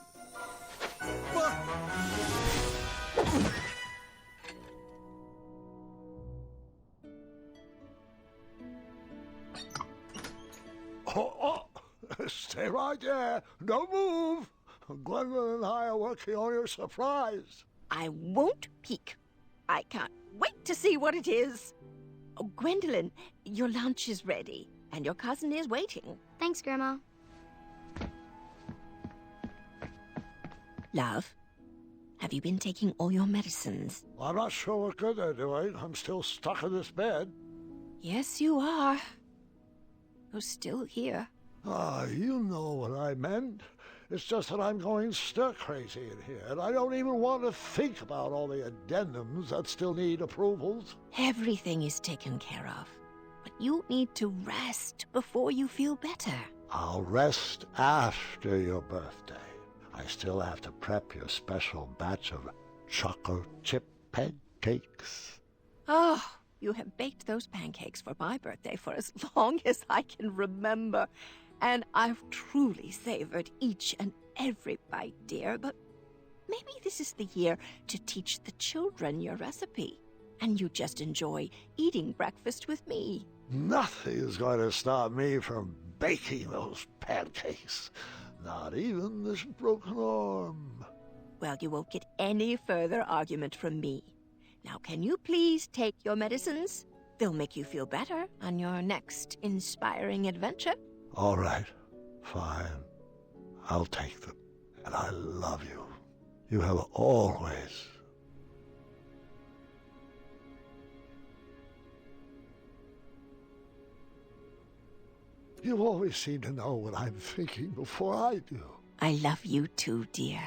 [SPEAKER 5] Stay right there. Don't move. Gwendolyn and I are working on your surprise.
[SPEAKER 13] I won't peek. I can't wait to see what it is. Oh, Gwendolyn, your lunch is ready, and your cousin is waiting.
[SPEAKER 4] Thanks, Grandma.
[SPEAKER 13] Love, have you been taking all your medicines?
[SPEAKER 5] I'm not sure what good they're doing. I'm still stuck in this bed.
[SPEAKER 13] Yes, you are. You're still here.
[SPEAKER 5] You know what I meant. It's just that I'm going stir-crazy in here, and I don't even want to think about all the addendums that still need approvals.
[SPEAKER 13] Everything is taken care of, but you need to rest before you feel better.
[SPEAKER 5] I'll rest after your birthday. I still have to prep your special batch of chocolate chip pancakes.
[SPEAKER 13] Oh, you have baked those pancakes for my birthday for as long as I can remember. And I've truly savored each and every bite, dear, but Maybe this is the year to teach the children your recipe. And you just enjoy eating breakfast with me.
[SPEAKER 5] Nothing is going to stop me from baking those pancakes. Not even this broken arm.
[SPEAKER 13] Well, you won't get any further argument from me. Now, can you please take your medicines? They'll make you feel better on your next inspiring adventure.
[SPEAKER 5] All right. Fine. I'll take them. And I love you. You have always... You always seem to know what I'm thinking before I do.
[SPEAKER 13] I love you too, dear.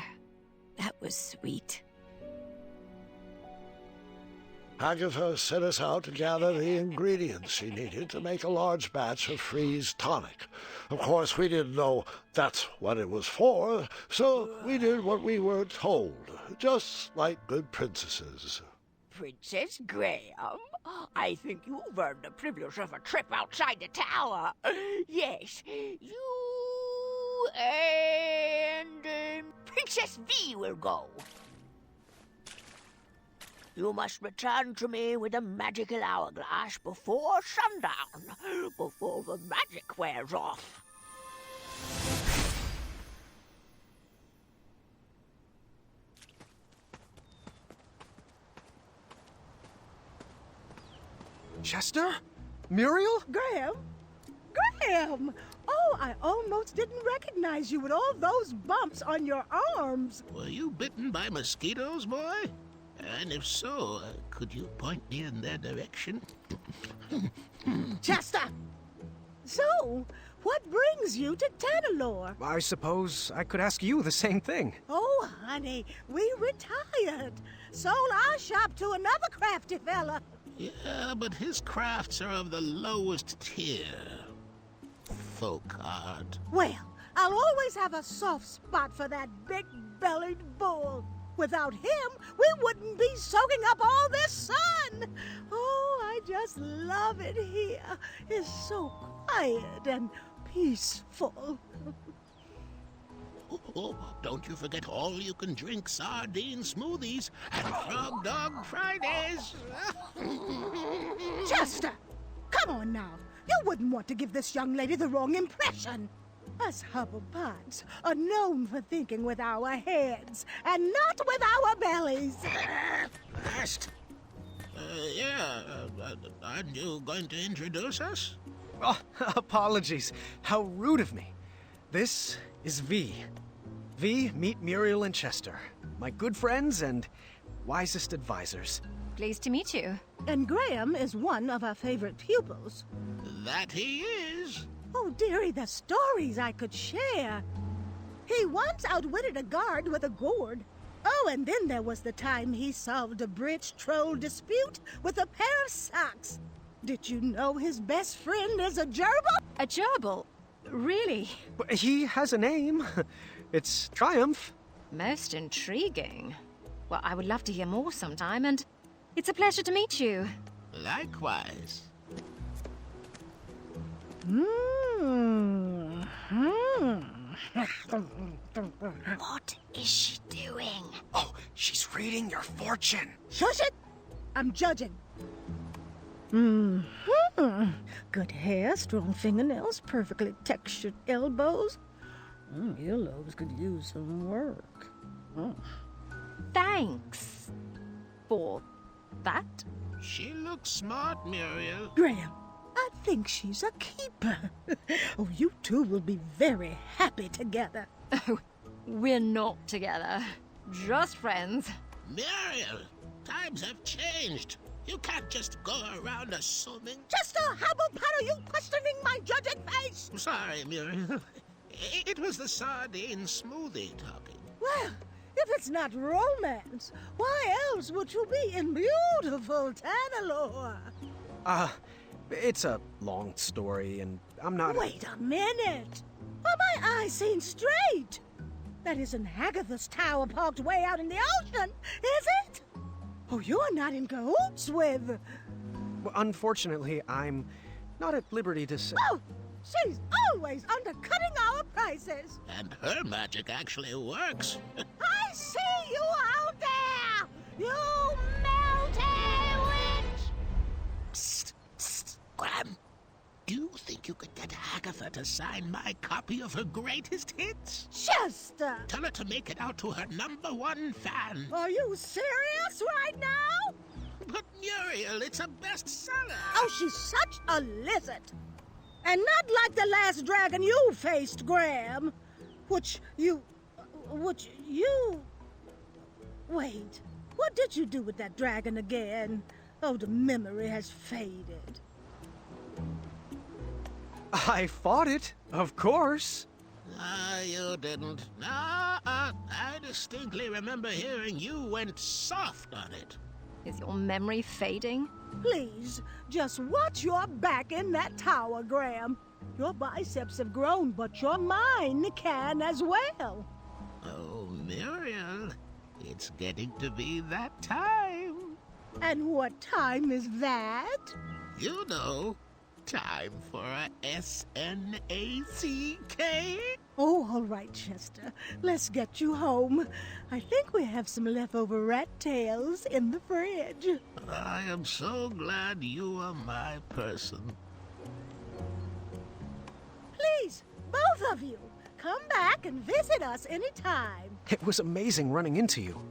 [SPEAKER 13] That was sweet.
[SPEAKER 5] Agatha sent us out to gather the ingredients she needed to make a large batch of freeze tonic. Of course, we didn't know that's what it was for, so we did what we were told, just like good princesses.
[SPEAKER 1] Princess Graham, I think you've earned the privilege of a trip outside the tower. Yes, you and Princess V will go. You must return to me with a magical hourglass before sundown, before the magic wears off.
[SPEAKER 3] Chester? Muriel?
[SPEAKER 14] Graham? Graham! Oh, I almost didn't recognize you with all those bumps on your arms.
[SPEAKER 2] Were you bitten by mosquitoes, boy? And if so, could you point me in their direction?
[SPEAKER 14] Chester! So, what brings you to Tanalore?
[SPEAKER 3] I suppose I could ask you the same thing.
[SPEAKER 14] Oh, honey, we retired. Sold our shop to another crafty fella.
[SPEAKER 2] Yeah, but his crafts are of the lowest tier. Folk art.
[SPEAKER 14] Well, I'll always have a soft spot for that big-bellied bull. Without him, we wouldn't be soaking up all this sun. Oh, I just love it here. It's so quiet and peaceful.
[SPEAKER 2] Oh, don't you forget all-you-can-drink sardine smoothies and Frog Dog Fridays.
[SPEAKER 14] Chester, come on now. You wouldn't want to give this young lady the wrong impression. Us Hubblepods are known for thinking with our heads and not with our bellies.
[SPEAKER 2] Last. Aren't you going to introduce us?
[SPEAKER 3] Oh, apologies. How rude of me. This is V. V, meet Muriel and Chester, my good friends and wisest advisors.
[SPEAKER 10] Pleased to meet you.
[SPEAKER 14] And Graham is one of our favorite pupils.
[SPEAKER 2] That he is.
[SPEAKER 14] Oh, dearie, the stories I could share. He once outwitted a guard with a gourd. Oh, and then there was the time he solved a bridge troll dispute with a pair of socks. Did you know his best friend is a gerbil?
[SPEAKER 10] A gerbil? Really?
[SPEAKER 3] He has a name. It's Triumph.
[SPEAKER 10] Most intriguing. Well, I would love to hear more sometime, and it's a pleasure to meet you.
[SPEAKER 2] Likewise.
[SPEAKER 4] What is she doing?
[SPEAKER 3] Oh, she's reading your fortune.
[SPEAKER 14] Shush it! I'm judging. Good hair, strong fingernails, perfectly textured elbows. Earlobes could use some work.
[SPEAKER 10] Thanks for that.
[SPEAKER 2] She looks smart, Muriel.
[SPEAKER 14] Graham, I think she's a keeper. Oh, you two will be very happy together.
[SPEAKER 10] Oh, we're not together. Just friends.
[SPEAKER 2] Muriel, times have changed. You can't just go around assuming...
[SPEAKER 14] Chester, how about are you questioning my judging face?
[SPEAKER 2] Sorry, Muriel. It was the sardine smoothie talking.
[SPEAKER 14] Well, if it's not romance, why else would you be in beautiful Tanalore?
[SPEAKER 3] It's a long story, and I'm not...
[SPEAKER 14] Wait a minute. Are my eyes seen straight? That isn't Agatha's tower parked way out in the ocean, is it? Oh, you're not in cahoots with...
[SPEAKER 3] Well, unfortunately, I'm not at liberty to say...
[SPEAKER 14] Oh, she's always undercutting our prices.
[SPEAKER 2] And her magic actually works.
[SPEAKER 14] I see
[SPEAKER 2] Martha to sign my copy of her greatest hits.
[SPEAKER 14] Chester!
[SPEAKER 2] Tell her to make it out to her #1 fan.
[SPEAKER 14] Are you serious right now?
[SPEAKER 2] But Muriel, it's a bestseller.
[SPEAKER 14] Oh, she's such a lizard. And not like the last dragon you faced, Graham. Which you... Wait, what did you do with that dragon again? Oh, the memory has faded.
[SPEAKER 3] I fought it, of course.
[SPEAKER 2] You didn't. I distinctly remember hearing you went soft on it.
[SPEAKER 10] Is your memory fading?
[SPEAKER 14] Please, just watch your back in that tower, Graham. Your biceps have grown, but your mind can as well.
[SPEAKER 2] Oh, Muriel, it's getting to be that time.
[SPEAKER 14] And what time is that?
[SPEAKER 2] You know, time for a SNACK.
[SPEAKER 14] Oh, all right, Chester. Let's get you home. I think we have some leftover rat tails in the fridge.
[SPEAKER 2] I am so glad you are my person.
[SPEAKER 14] Please, both of you, come back and visit us anytime.
[SPEAKER 3] It was amazing running into you.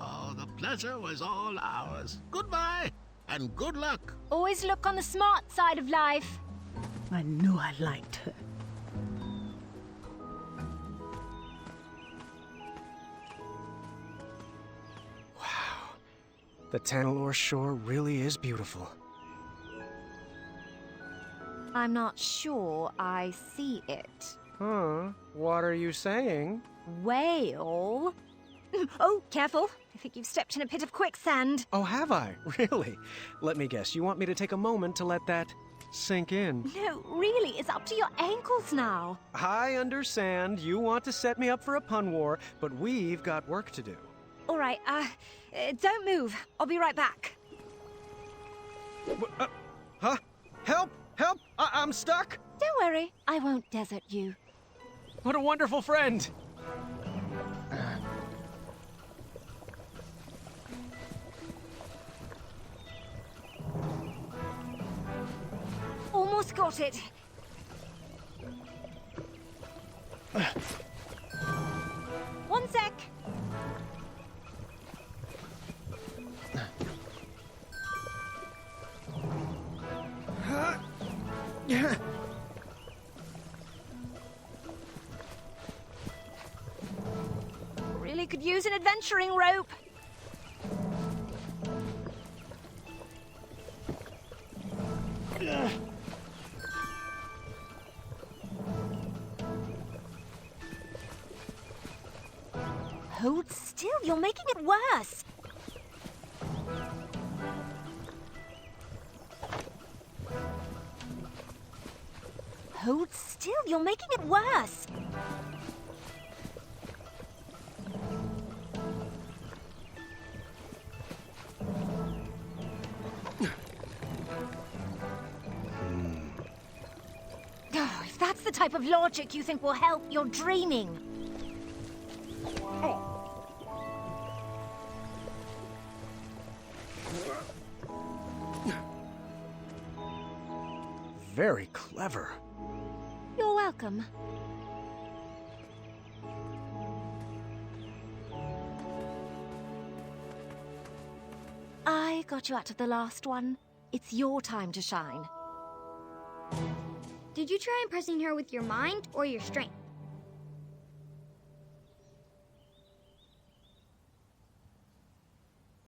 [SPEAKER 2] Oh, the pleasure was all ours. Goodbye, and good luck.
[SPEAKER 4] Always look on the smart side of life.
[SPEAKER 14] I knew I liked her.
[SPEAKER 3] Wow. The Tanalor shore really is beautiful.
[SPEAKER 10] I'm not sure I see it.
[SPEAKER 3] Huh? What are you saying?
[SPEAKER 10] Whale? Oh, careful. I think you've stepped in a pit of quicksand.
[SPEAKER 3] Oh, have I? Really? Let me guess. You want me to take a moment to let that sink in?
[SPEAKER 10] No, really, it's up to your ankles now.
[SPEAKER 3] I understand. You want to set me up for a pun war, but we've got work to do.
[SPEAKER 10] All right, don't move. I'll be right back.
[SPEAKER 3] Huh? Help! Help! I'm stuck!
[SPEAKER 10] Don't worry, I won't desert you.
[SPEAKER 3] What a wonderful friend!
[SPEAKER 10] Almost got it. One sec. Really could use an adventuring rope. Hold still, you're making it worse. Hold still, you're making it worse. Oh, if that's the type of logic you think will help, you're dreaming.
[SPEAKER 3] Very clever.
[SPEAKER 10] You're welcome. I got you out of the last one. It's your time to shine.
[SPEAKER 4] Did you try impressing her with your mind or your strength?